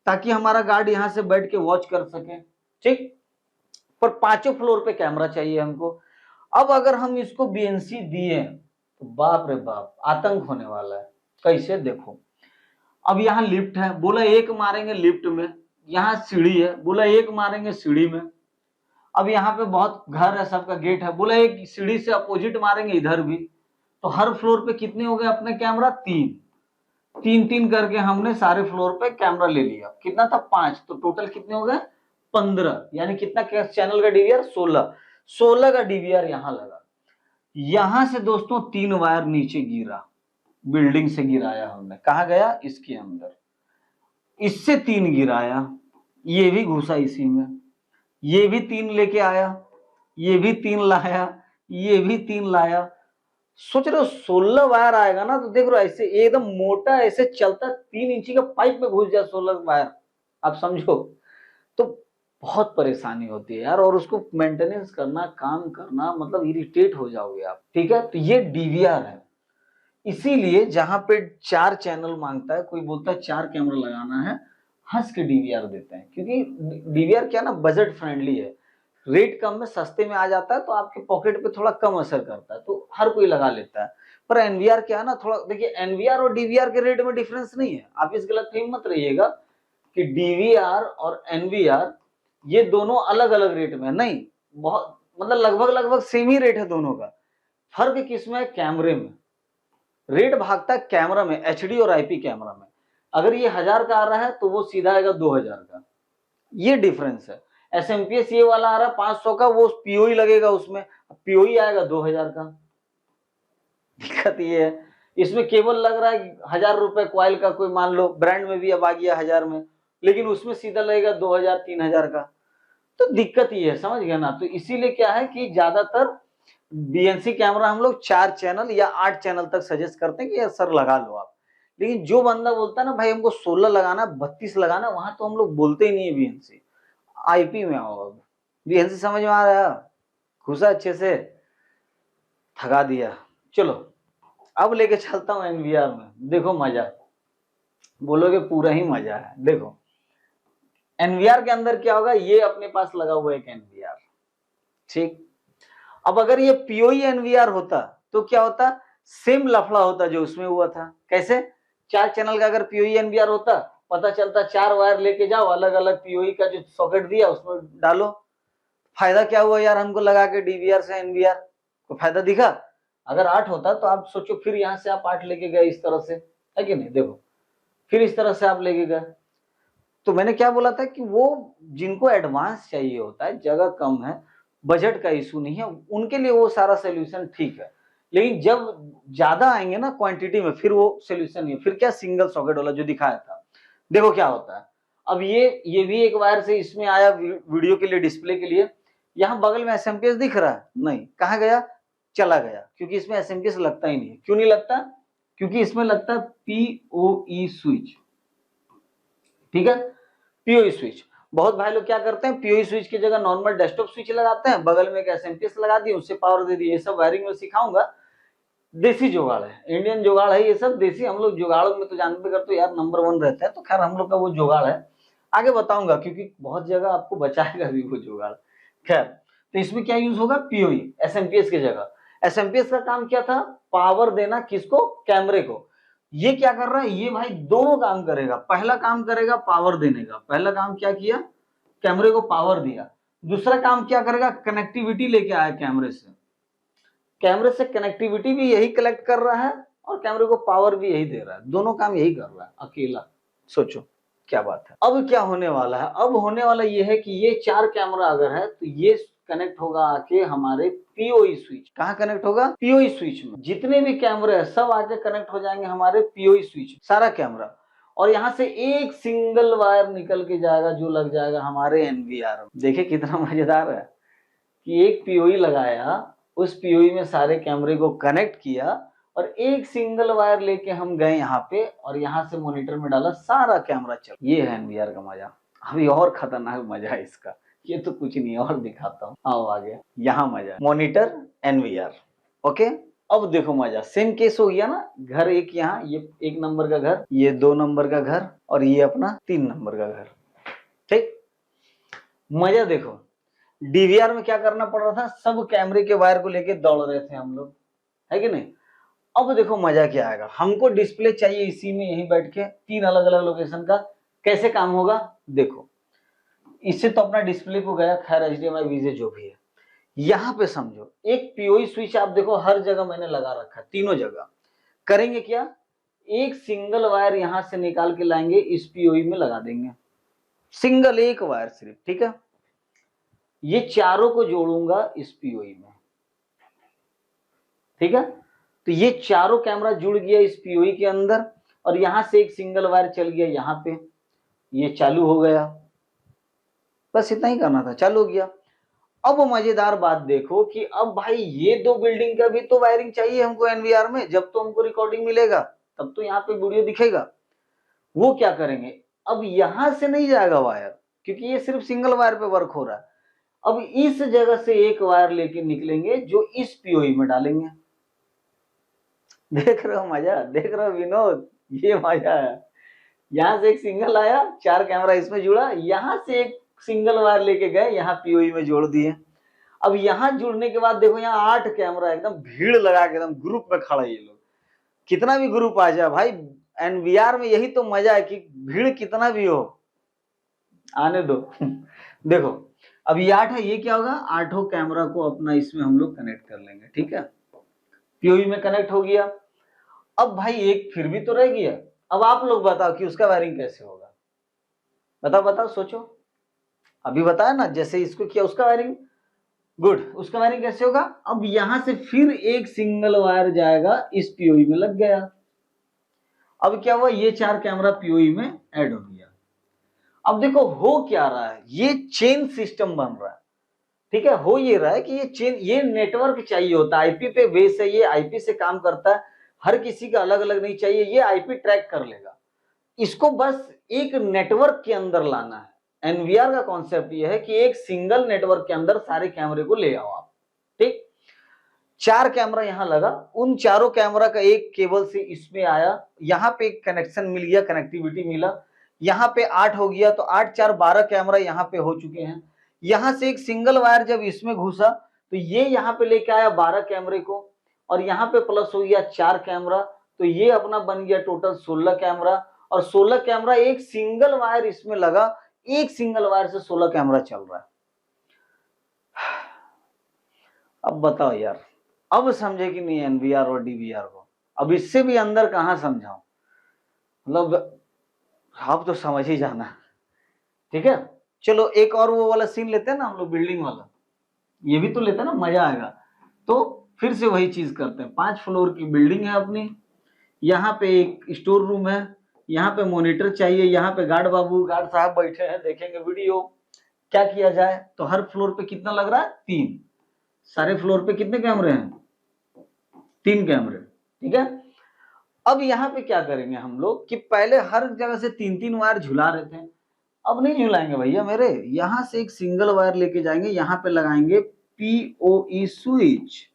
ताकि हमारा गार्ड यहाँ से बैठ के वॉच कर सके, ठीक? पर 5 फ्लोर पे कैमरा चाहिए हमको। अब अगर हम इसको बीएनसी दिए तो बाप रे बाप आतंक होने वाला है। कैसे? देखो, अब यहाँ लिफ्ट है, बोला एक मारेंगे लिफ्ट में, यहाँ सीढ़ी है, बोला एक मारेंगे सीढ़ी में। अब यहाँ पे बहुत घर है, सबका गेट है, बोला एक सीढ़ी से अपोजिट मारेंगे इधर भी। तो हर फ्लोर पे कितने हो गए अपने कैमरा? 3 करके हमने सारे फ्लोर पे कैमरा ले लिया। कितना था? 5, तो टोटल कितने हो गए? 15। यानी कितना चैनल का डीवीआर? 16 का डीवीआर यहाँ लगा। यहां से दोस्तों 3 वायर नीचे गिरा, बिल्डिंग से गिराया हमने, कहा गया? इसके अंदर। इससे 3 गिराया, ये भी घुसा इसी में, ये भी 3 लेके आया, ये भी 3 लाया, ये भी 3 लाया। सोच रहे हो 16 वायर आएगा ना, तो देख रहे हो ऐसे एकदम मोटा ऐसे चलता 3 इंची का पाइप में घुस जाए 16 वायर, आप समझो। तो बहुत परेशानी होती है यार, और उसको मेंटेनेंस करना, काम करना, मतलब इरिटेट हो जाओगे आप, ठीक है? तो ये डीवीआर है। इसीलिए जहां पे 4 चैनल मांगता है, कोई बोलता है 4 कैमरा लगाना है, हंस के डीवीआर देते हैं, क्योंकि डीवीआर क्या ना, बजट फ्रेंडली है, रेट कम में सस्ते में आ जाता है, तो आपके पॉकेट पे थोड़ा कम असर करता है, तो हर कोई लगा लेता है। पर एनवीआर क्या है ना, थोड़ा देखिए, एनवीआर और डीवीआर के रेट में डिफरेंस नहीं है, आप इस गलतफहमी मत रहिएगा कि डीवीआर और एनवीआर ये दोनों अलग अलग रेट में, नहीं, बहुत मतलब लगभग लगभग सेम ही रेट है दोनों का। फर्क किसमें है? कैमरे में। रेट भागता है कैमरा में, एचडी और आईपी कैमरा में। अगर ये 1000 का आ रहा है तो वो सीधा आएगा 2000 का, ये डिफरेंस है। एसएमपीएस ये वाला आ रहा है 500 का, वो पीओई लगेगा उसमें, पीओई आएगा 2000 का। दिक्कत ये है, इसमें केबल लग रहा है 1000 रुपए क्वाइल का, कोई मान लो ब्रांड में भी अब आ गया 1000 में, लेकिन उसमें सीधा लगेगा 2000 3000 का। तो दिक्कत ये है, समझ गया ना। तो इसीलिए क्या है कि ज्यादातर बीएनसी कैमरा हम लोग 4 चैनल या 8 चैनल तक सजेस्ट करते हैं कि सर लगा लो आप। लेकिन जो बंदा बोलता है ना भाई हमको 16 लगाना, 32 लगाना, वहां तो हम लोग बोलते ही नहीं है बीएनसी, आईपी में आओ। अब बीएनसी समझ में आ रहा है, घुसा अच्छे से, थका दिया। चलो अब लेके चलता हूँ एनवीआर में, देखो मजा, बोलोगे पूरा ही मजा है। देखो एनवीआर के अंदर क्या होगा, ये अपने पास लगा हुआ है एक एनवीआर, ठीक। अब अगर ये पीओई एनवीआर होता तो क्या होता, सेम लफड़ा होता जो उसमें हुआ था। कैसे, 4 चैनल का अगर पीओई एनवीआर होता, पता चलता 4 वायर लेके जाओ, अलग अलग पीओई का जो सॉकेट दिया उसमें डालो। फायदा क्या हुआ यार हमको लगा के डीवीआर से एनवीआर, को फायदा दिखा। अगर 8 होता तो आप सोचो, फिर यहां से आप 8 लेके गए इस तरह से, है कि नहीं। देखो फिर इस तरह से आप लेके गए। तो मैंने क्या बोला था कि वो जिनको एडवांस चाहिए होता है, जगह कम है, बजट का इशू नहीं है, उनके लिए वो सारा सोल्यूशन ठीक है। लेकिन जब ज्यादा आएंगे ना क्वांटिटी में, फिर वो सोल्यूशन नहीं है। फिर क्या, सिंगल सॉकेट वाला जो दिखाया था, देखो क्या होता है। अब ये भी एक वायर से इसमें आया वीडियो के लिए, डिस्प्ले के लिए। यहाँ बगल में एसएमपीएस दिख रहा है, नहीं, कहाँ गया, चला गया, क्योंकि इसमें एसएमपीएस लगता ही नहीं है। क्यों नहीं लगता, क्योंकि इसमें लगता है पीओई स्विच, ठीक है, पीओई स्विच। बहुत भाई लोग क्या करते हैं, पीओई स्विच की जगह नॉर्मल डेस्कटॉप स्विच लगाते हैं, बगल में एक एसएमपीएस लगा दिए, उससे पावर दे दिए। ये सब वायरिंग में सिखाऊंगा, देसी जुगाड़ है, इंडियन जुगाड़ है ये सब देसी। हम लोग जुगाड़ में तो जानते करते हो यार नंबर 1 रहता है, तो खैर हम लोग का वो जुगाड़ है, आगे बताऊंगा, क्योंकि बहुत जगह आपको बचाएगा भी वो जुगाड़। खैर, तो इसमें क्या यूज होगा, पीओई एसएमपीएस की जगह। एसएमपीएस का काम क्या था, पावर देना, किसको, कैमरे को। ये क्या कर रहा है, ये भाई दोनों काम करेगा। पहला काम करेगा पावर देने का, पहला काम क्या किया, कैमरे को पावर दिया। दूसरा काम क्या करेगा, कनेक्टिविटी लेके आया कैमरे से। कैमरे से कनेक्टिविटी भी यही कलेक्ट कर रहा है और कैमरे को पावर भी यही दे रहा है, दोनों काम यही कर रहा है अकेला। सोचो क्या बात है। अब क्या होने वाला है, अब होने वाला ये है कि ये 4 कैमरा अगर है तो ये कनेक्ट होगा आके हमारे पीओई स्विच। कहाँ कनेक्ट होगा, पीओई स्विच में। जितने भी कैमरे हैं सब आके कनेक्ट हो जाएंगे हमारे पीओई स्विच, सारा कैमरा। और यहाँ से एक सिंगल वायर निकल के जाएगा जो लग जाएगा हमारे एनवीआर में। देखिए कितना मजेदार है कि एक पीओई लगाया, उस पीओई में सारे कैमरे को कनेक्ट किया और एक सिंगल वायर लेके हम गए यहाँ पे और यहाँ से मॉनिटर में डाला, सारा कैमरा चल। ये है एनवीआर का मजा। अभी और खतरनाक मजा है इसका, ये तो कुछ नहीं और दिखाता हूँ, आओ आगे। यहाँ मजा, मॉनिटर एनवीआर, ओके। अब देखो मजा, सेम केस हो गया ना, घर एक यहाँ, ये 1 नंबर का घर, ये 2 नंबर का घर और ये अपना 3 नंबर का घर, ठीक। मजा देखो, डीवीआर में क्या करना पड़ रहा था, सब कैमरे के वायर को लेके दौड़ रहे थे हम लोग, है कि नहीं। अब देखो मजा क्या आएगा, हमको डिस्प्ले चाहिए इसी में, यहीं बैठ के 3 अलग अलग लोकेशन का। कैसे काम होगा, देखो इससे तो अपना डिस्प्ले को गया, खैर एचडीएमआई वीजे जो भी है। यहाँ पे समझो एक पीओई स्विच आप देखो हर जगह मैंने लगा रखा है, तीनों जगह। करेंगे क्या, एक सिंगल वायर यहां से निकाल के लाएंगे, इस पीओई में लगा देंगे, सिंगल एक वायर सिर्फ, ठीक है। ये चारों को जोड़ूंगा इस पीओई में, ठीक है। तो ये चारों कैमरा जुड़ गया इस पीओई के अंदर और यहां से एक सिंगल वायर चल गया यहाँ पे, ये चालू हो गया। बस इतना ही करना था, चालू हो गया। अब मजेदार बात देखो कि अब भाई ये 2 बिल्डिंग का भी तो वायरिंग चाहिए हमको एनवीआर में, जब तो हमको रिकॉर्डिंग मिलेगा तब तो यहाँ पे वीडियो दिखेगा। वो क्या करेंगे, अब यहां से नहीं जाएगा वायर, क्योंकि ये सिर्फ सिंगल वायर पे वर्क हो रहा है। अब इस जगह से एक वायर लेके निकलेंगे जो इस पीओई में डालेंगे। देख रहे हो मजा, देख रहे हो विनोद, ये मजा है। यहां से एक सिंगल आया, 4 कैमरा इसमें जुड़ा, यहां से एक सिंगल वायर लेके गए, यहाँ पीओई में जोड़ दिए। अब यहां जुड़ने के बाद देखो यहाँ 8 कैमरा एकदम भीड़ लगा के एकदम ग्रुप में खड़ा है। ये लोग कितना भी ग्रुप आ जाए भाई, एनवीआर में यही तो मजा है कि भीड़ कितना भी हो, आने दो। देखो अब ये 8 है, ये क्या होगा, 8 कैमरा को अपना इसमें हम लोग कनेक्ट कर लेंगे, ठीक है। पीओई में कनेक्ट हो गया। अब भाई एक फिर भी तो रह गया। अब आप लोग बताओ कि उसका वायरिंग कैसे होगा? बताओ बताओ, सोचो। अभी बताया ना, जैसे इसको किया उसका वायरिंग, गुड, उसका वायरिंग कैसे होगा? अब यहां से फिर एक सिंगल वायर जाएगा, इस पीओई में लग गया। अब क्या हुआ, ये 4 कैमरा पीओई में ऐड हो गया। अब देखो हो क्या रहा है, ये चेन सिस्टम बन रहा है। ठीक है, हो ये रहा है कि ये चेन, ये नेटवर्क चाहिए होता है, आईपी पे बेस है, ये आईपी से काम करता है, हर किसी का अलग अलग नहीं चाहिए, ये आईपी ट्रैक कर लेगा। इसको बस एक नेटवर्क के अंदर लाना है। एनवीआर का कॉन्सेप्ट ये है कि एक सिंगल नेटवर्क के अंदर सारे कैमरे को ले आओ आप। ठीक, 4 कैमरा यहां लगा, उन चारों कैमरा का एक केबल से इसमें आया, यहां पे एक कनेक्शन मिल गया, कनेक्टिविटी मिला, यहां पे 8 हो गया, तो 8 4 12 कैमरा यहां पे हो चुके हैं। यहां से एक सिंगल वायर जब इसमें घुसा तो ये यहां पे लेके आया 12 कैमरे को, और यहां पे प्लस हो गया 4 कैमरा, तो ये अपना बन गया टोटल 16 कैमरा। और 16 कैमरा एक सिंगल वायर इसमें लगा, एक सिंगल वायर से 16 कैमरा चल रहा है। अब बताओ यार, अब समझे कि नहीं एनवीआर और डीवीआर को? अब इससे भी अंदर कहां समझाऊं, मतलब आप तो समझ ही जाना। ठीक है, चलो एक और वो वाला सीन लेते हैं ना हम लोग, बिल्डिंग वाला, ये भी तो लेते हैं ना, मजा आएगा। तो फिर से वही चीज करते हैं, 5 फ्लोर की बिल्डिंग है अपनी, यहाँ पे एक स्टोर रूम है, यहाँ पे मॉनिटर चाहिए, यहाँ पे गार्ड बाबू गार्ड साहब बैठे हैं, देखेंगे वीडियो। क्या किया जाए, तो हर फ्लोर पे कितना लग रहा है, 3, सारे फ्लोर पे कितने कैमरे हैं, 3 कैमरे। ठीक है, अब यहाँ पे क्या करेंगे हम लोग कि पहले हर जगह से 3 वायर झुला रहे थे, अब नहीं झुलाएंगे भैया मेरे, यहां से एक सिंगल वायर लेके जाएंगे, यहाँ पे लगाएंगे पीओई स्विच,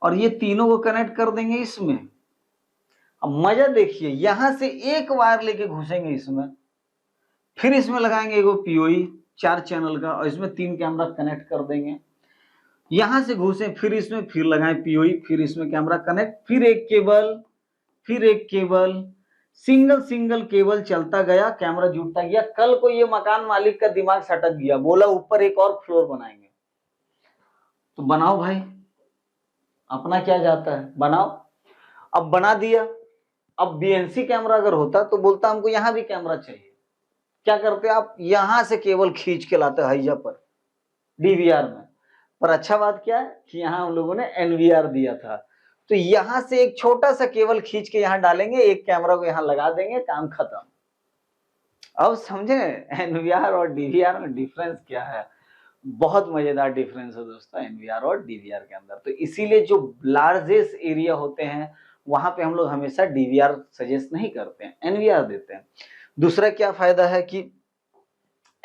और ये तीनों को कनेक्ट कर देंगे इसमें। अब मजा देखिए, यहां से एक वायर लेके घुसेंगे इसमें, फिर इसमें लगाएंगे एगो पीओई 4 चैनल का, और इसमें 3 कैमरा कनेक्ट कर देंगे। यहां से घुसे फिर इसमें, फिर लगाएं पीओई, फिर इसमें कैमरा कनेक्ट, फिर एक केबल, फिर एक केबल, सिंगल सिंगल केबल चलता गया, कैमरा जुड़ता गया। कल को ये मकान मालिक का दिमाग सटक गया, बोला ऊपर एक और फ्लोर बनाएंगे, तो बनाओ भाई, अपना क्या जाता है, बनाओ। अब बना दिया, अब बीएनसी कैमरा अगर होता तो बोलता हमको यहां भी कैमरा चाहिए, क्या करते आप, यहां से केबल खींच के लाते हाईजा पर डीवीआर में। पर अच्छा बात क्या है कि यहाँ हम लोगों ने एनवीआर दिया था, तो यहां से एक छोटा सा केबल खींच के यहां डालेंगे, एक कैमरा को यहां लगा देंगे, काम खत्म। अब समझे एनवीआर और डीवीआर में डिफरेंस क्या है? बहुत मजेदार डिफरेंस है दोस्तों एनवीआर और डीवीआर के अंदर। तो इसीलिए जो लार्जेस्ट एरिया होते हैं वहां पे हम लोग हमेशा डीवीआर सजेस्ट नहीं करते हैं, एनवीआर देते हैं। दूसरा क्या फायदा है कि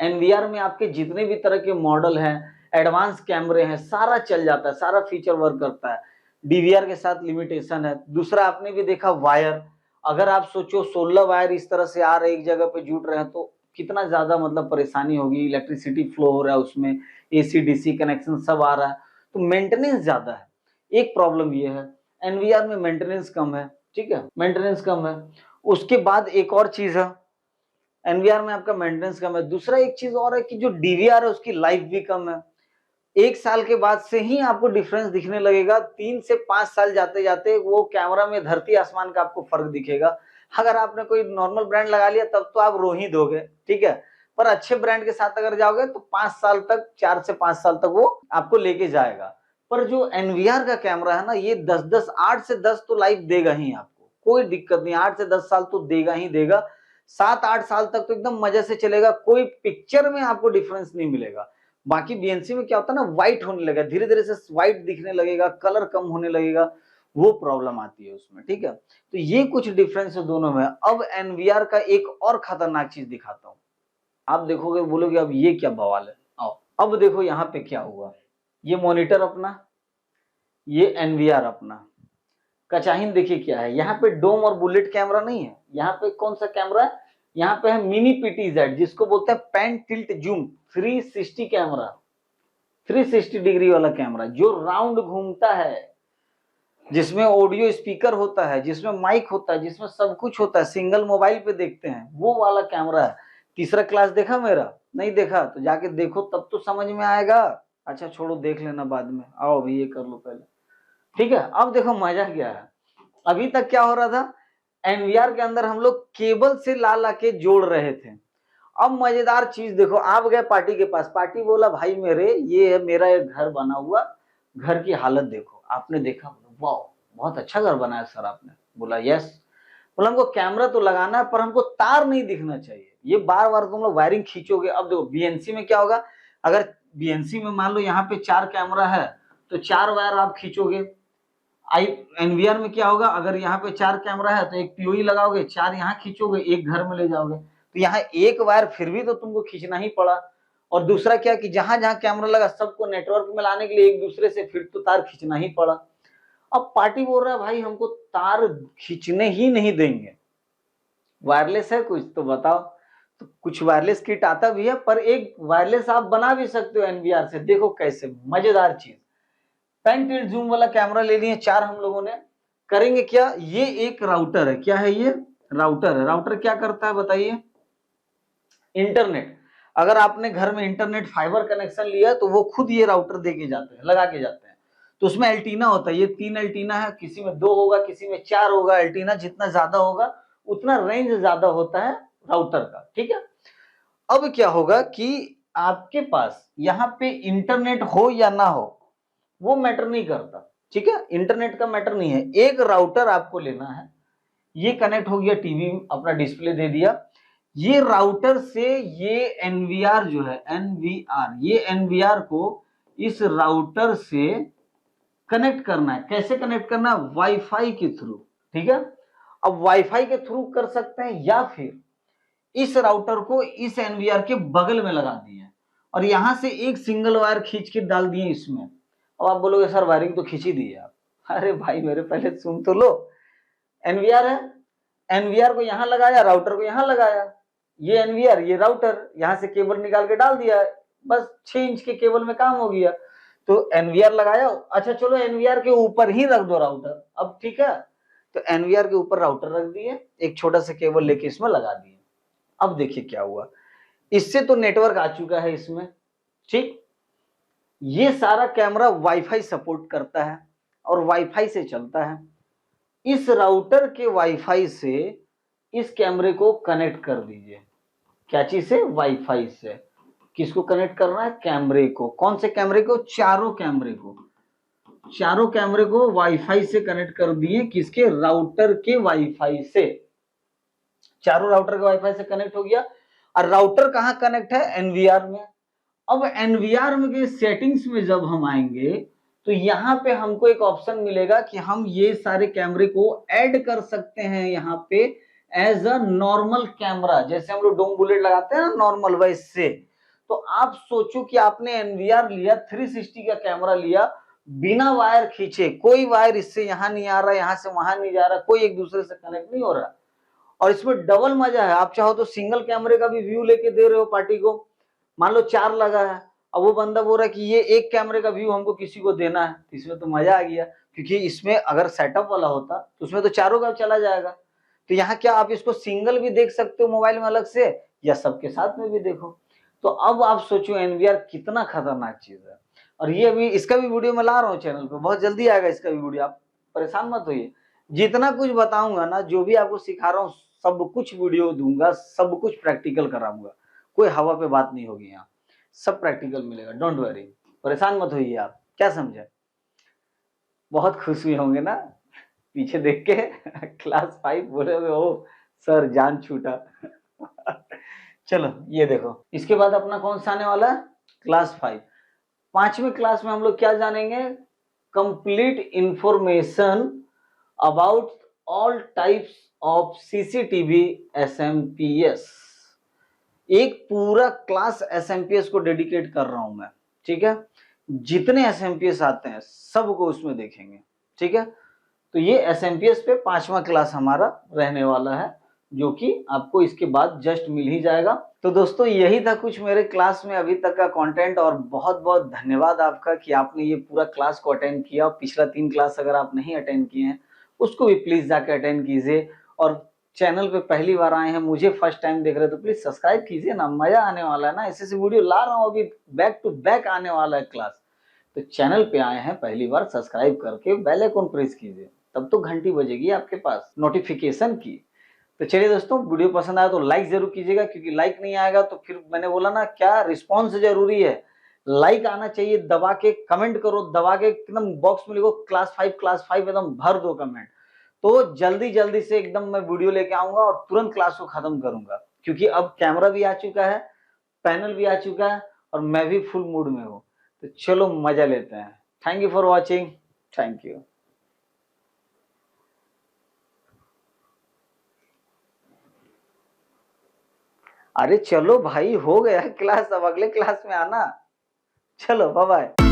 एनवीआर में आपके जितने भी तरह के मॉडल हैं, एडवांस कैमरे हैं, सारा चल जाता है, सारा फीचर वर्क करता है। डीवीआर के साथ लिमिटेशन है। दूसरा आपने भी देखा वायर, अगर आप सोचो 16 वायर इस तरह से आ रहे एक जगह पे जुट रहे हैं तो कितना ज्यादा मतलब परेशानी होगी, इलेक्ट्रिसिटी फ्लो हो रहा है उसमें, एसी डीसी कनेक्शन सब आ रहा है, तो मेंटेनेंस ज्यादा है। एक प्रॉब्लम ये है, एनवीआर में मेंटेनेंस कम है। ठीक है, मेंटेनेंस कम है। उसके बाद एक और चीज है, एनवीआर में आपका मेंटेनेंस कम है। दूसरा एक चीज और है कि जो डीवीआर है उसकी लाइफ भी कम है। 1 साल के बाद से ही आपको डिफरेंस दिखने लगेगा, 3 से 5 साल जाते जाते वो कैमरा में धरती आसमान का आपको फर्क दिखेगा। अगर आपने कोई नॉर्मल ब्रांड लगा लिया तब तो आप रो ही दोगे, ठीक है, पर अच्छे ब्रांड के साथ अगर जाओगे तो 5 साल तक, 4 से 5 साल तक वो आपको लेके जाएगा। पर जो एनवीआर का कैमरा है ना, ये 10-10, 8 से 10 तो लाइफ देगा ही आपको, कोई दिक्कत नहीं, 8 से 10 साल तो देगा ही देगा। 7-8 साल तक तो एकदम मजे से चलेगा, कोई पिक्चर में आपको डिफरेंस नहीं मिलेगा। बाकी बीएनसी में क्या होता है ना, व्हाइट होने लगेगा, धीरे धीरे से व्हाइट दिखने लगेगा, कलर कम होने लगेगा, वो प्रॉब्लम आती है उसमें। ठीक है, तो ये कुछ डिफरेंस है दोनों में। अब एनवीआर का एक और खतरनाक चीज दिखाता हूँ, आप देखोगे बोलोगे अब ये क्या बवाल है। आओ अब देखो यहाँ पे क्या हुआ, ये मॉनिटर अपना, ये एनवीआर अपना, कचाहिन देखिए क्या है, यहाँ पे डोम और बुलेट कैमरा नहीं है, यहाँ पे कौन सा कैमरा है, यहाँ पे है मिनी पीटीजेड, जिसको बोलते हैं pan tilt zoom 360 camera, 360 degree वाला कैमरा जो राउंड घूमता है, जिसमें ऑडियो स्पीकर होता है, जिसमें माइक होता है, जिसमें सब कुछ होता है, सिंगल मोबाइल पे देखते हैं, वो वाला कैमरा है। तीसरा क्लास देखा मेरा? नहीं देखा तो जाके देखो, तब तो समझ में आएगा। अच्छा छोड़ो, देख लेना बाद में, आओ अभी ये कर लो पहले। ठीक है, अब देखो मजा क्या है। अभी तक क्या हो रहा था, एनवीआर के अंदर हम लोग केबल से ला ला के जोड़ रहे थे। अब मजेदार चीज देखो, आप गए पार्टी के पास, पार्टी बोला भाई मेरे ये है मेरा एक घर बना हुआ, घर की हालत देखो। आपने देखा, वाह बहुत अच्छा घर बनाया सर आपने। बोला यस। बोला हमको कैमरा तो लगाना है पर हमको तार नहीं दिखना चाहिए, ये बार बार तुम लोग वायरिंग खींचोगे। अब देखो बीएनसी में क्या होगा, अगर बीएनसी में मान लो यहाँ पे 4 कैमरा है तो 4 वायर आप खींचोगे। आई एनवीआर में क्या होगा, अगर यहाँ पे 4 कैमरा है तो एक पीओई लगाओगे, 4 यहाँ खींचोगे, एक घर में ले जाओगे, तो यहाँ एक वायर फिर भी तो तुमको खींचना ही पड़ा। और दूसरा क्या कि जहां जहां कैमरा लगा सबको नेटवर्क में लाने के लिए एक दूसरे से फिर तो तार खींचना ही पड़ा। अब पार्टी बोल रहा है भाई हमको तार खींचने ही नहीं देंगे, वायरलेस है कुछ तो बताओ। तो कुछ वायरलेस किट आता भी है, पर एक वायरलेस आप बना भी सकते हो एनवीआर से। देखो कैसे मजेदार चीज, पेन टिल्ट जूम वाला कैमरा ले लिए 4 हम लोगों ने। करेंगे क्या, ये एक राउटर है, क्या है ये, राउटर है। राउटर क्या करता है बताइए, इंटरनेट। अगर आपने घर में इंटरनेट फाइबर कनेक्शन लिया तो वो खुद ये राउटर दे के जाते हैं, लगा के जाते हैं। तो उसमें एल्टीना होता है, ये 3 एल्टीना है, किसी में 2 होगा, किसी में 4 होगा। एल्टीना जितना ज्यादा होगा उतना रेंज ज्यादा होता है राउटर का, ठीक है। अब क्या होगा कि आपके पास यहाँ पे इंटरनेट हो या ना हो वो मैटर नहीं करता, ठीक है, इंटरनेट का मैटर नहीं है। एक राउटर आपको लेना है, ये कनेक्ट हो गया टीवी, अपना डिस्प्ले दे दिया। ये राउटर से ये एनवीआर जो है, एनवीआर, ये एनवीआर को इस राउटर से कनेक्ट करना है। कैसे कनेक्ट करना है, वाईफाई के थ्रू, ठीक है। अब वाईफाई के थ्रू कर सकते हैं या फिर इस राउटर को इस एनवीआर के बगल में लगा दिए और यहां से एक सिंगल वायर खींच के डाल दिए इसमें। अब आप बोलोगे सर वायरिंग तो खींच ही दी है आप। अरे भाई मेरे पहले सुन तो लो, एनवीआर है, एनवीआर को यहां लगाया, राउटर को यहां लगाया, ये एनवीआर ये राउटर, यहां से केबल निकाल के डाल दिया, बस 6 इंच के केबल में काम हो गया। तो एनवीआर लगाया, अच्छा चलो एनवीआर के ऊपर ही रख दो राउटर, अब ठीक है। तो एनवीआर के ऊपर राउटर रख दिए, एक छोटा सा केबल लेके इसमें लगा दिए। अब देखिए क्या हुआ, इससे तो नेटवर्क आ चुका है इसमें, ठीक। ये सारा कैमरा वाईफाई सपोर्ट करता है और वाईफाई से चलता है। इस राउटर के वाईफाई से इस कैमरे को कनेक्ट कर दीजिए। क्या चीज से, वाईफाई से। किसको कनेक्ट करना है, कैमरे को। कौन से कैमरे को, चारों कैमरे को। चारों कैमरे को वाईफाई से कनेक्ट कर दिए, किसके, राउटर के वाईफाई से। चारों राउटर के वाईफाई से कनेक्ट हो गया। और राउटर कहां कनेक्ट है, एनवीआर में। अब एनवीआर में के सेटिंग्स में जब हम आएंगे तो यहाँ पे हमको एक ऑप्शन मिलेगा कि हम ये सारे कैमरे को ऐड कर सकते हैं यहाँ पे एज अ नॉर्मल कैमरा, जैसे हम लोग डोम बुलेट लगाते हैं ना नॉर्मल, वैसे। तो आप सोचो कि आपने एनवीआर लिया, 360 का कैमरा लिया, बिना वायर खींचे, कोई वायर इससे यहाँ नहीं आ रहा, यहाँ से वहां नहीं जा रहा, कोई एक दूसरे से कनेक्ट नहीं हो रहा। और इसमें डबल मजा है, आप चाहो तो सिंगल कैमरे का भी व्यू लेके दे रहे हो पार्टी को। मान लो 4 लगा है, अब वो बंदा बोल रहा है कि ये एक कैमरे का व्यू हमको किसी को देना है, इसमें तो मजा आ गया। क्योंकि इसमें अगर सेटअप वाला होता तो उसमें तो चारों का चला जाएगा। तो यहाँ क्या आप इसको सिंगल भी देख सकते हो मोबाइल में अलग से, या सबके साथ में भी देखो। तो अब आप सोचो एनवीआर कितना खतरनाक चीज है। और ये अभी इसका भी वीडियो मैं ला रहा हूँ चैनल पे, बहुत जल्दी आएगा इसका भी वीडियो, आप परेशान मत होइए। जितना कुछ बताऊंगा ना, जो भी आपको सिखा रहा हूँ, सब कुछ वीडियो दूंगा, सब कुछ प्रैक्टिकल कराऊंगा, कोई हवा पे बात नहीं होगी यहाँ, सब प्रैक्टिकल मिलेगा, डोंट वरी, परेशान मत होइए आप। क्या समझे, बहुत खुश हुए होंगे ना पीछे देख के क्लास 5 बोले हुए, ओ सर जान छूटा चलो ये देखो, इसके बाद अपना कौन सा आने वाला है, क्लास 5। 5वें क्लास में हम लोग क्या जानेंगे, complete information about all types of CCTV SMPS. एक पूरा क्लास एसएमपीएस को डेडिकेट कर रहा हूं मैं, ठीक है। जितने एसएमपीएस आते हैं सबको उसमें देखेंगे, ठीक है। तो ये एसएमपीएस पे 5वां क्लास हमारा रहने वाला है, जो कि आपको इसके बाद जस्ट मिल ही जाएगा। तो दोस्तों यही था कुछ मेरे क्लास में अभी तक का कंटेंट, और बहुत बहुत धन्यवाद आपका कि आपने ये पूरा क्लास को अटेंड किया। पिछला 3 क्लास अगर आप नहीं अटेंड किए हैं उसको भी प्लीज जाके अटेंड कीजिए। और चैनल पे पहली बार आए हैं, मुझे फर्स्ट टाइम देख रहे हैं, तो प्लीज सब्सक्राइब कीजिए ना, मजा आने वाला है ना, ऐसे वीडियो ला रहा हूँ, अभी बैक टू बैक आने वाला है क्लास। तो चैनल पे आए हैं पहली बार, सब्सक्राइब करके बेल आइकन प्रेस कीजिए। तब तो घंटी बजेगी आपके पास नोटिफिकेशन की। तो चलिए दोस्तों, वीडियो पसंद आया तो लाइक जरूर कीजिएगा, क्योंकि लाइक नहीं आएगा तो फिर मैंने बोला ना, क्या रिस्पॉन्स जरूरी है, लाइक आना चाहिए। दबा के कमेंट करो, दबा के एकदम बॉक्स में लिखो क्लास 5 एकदम भर दो कमेंट। तो जल्दी जल्दी से एकदम मैं वीडियो लेके आऊंगा और तुरंत क्लास को खत्म करूंगा, क्योंकि अब कैमरा भी आ चुका है, पैनल भी आ चुका है और मैं भी फुल मूड में हूँ। तो चलो मजा लेते हैं। Thank you for watching. Thank you. अरे चलो भाई, हो गया क्लास, अब अगले क्लास में आना। चलो बाय बाय।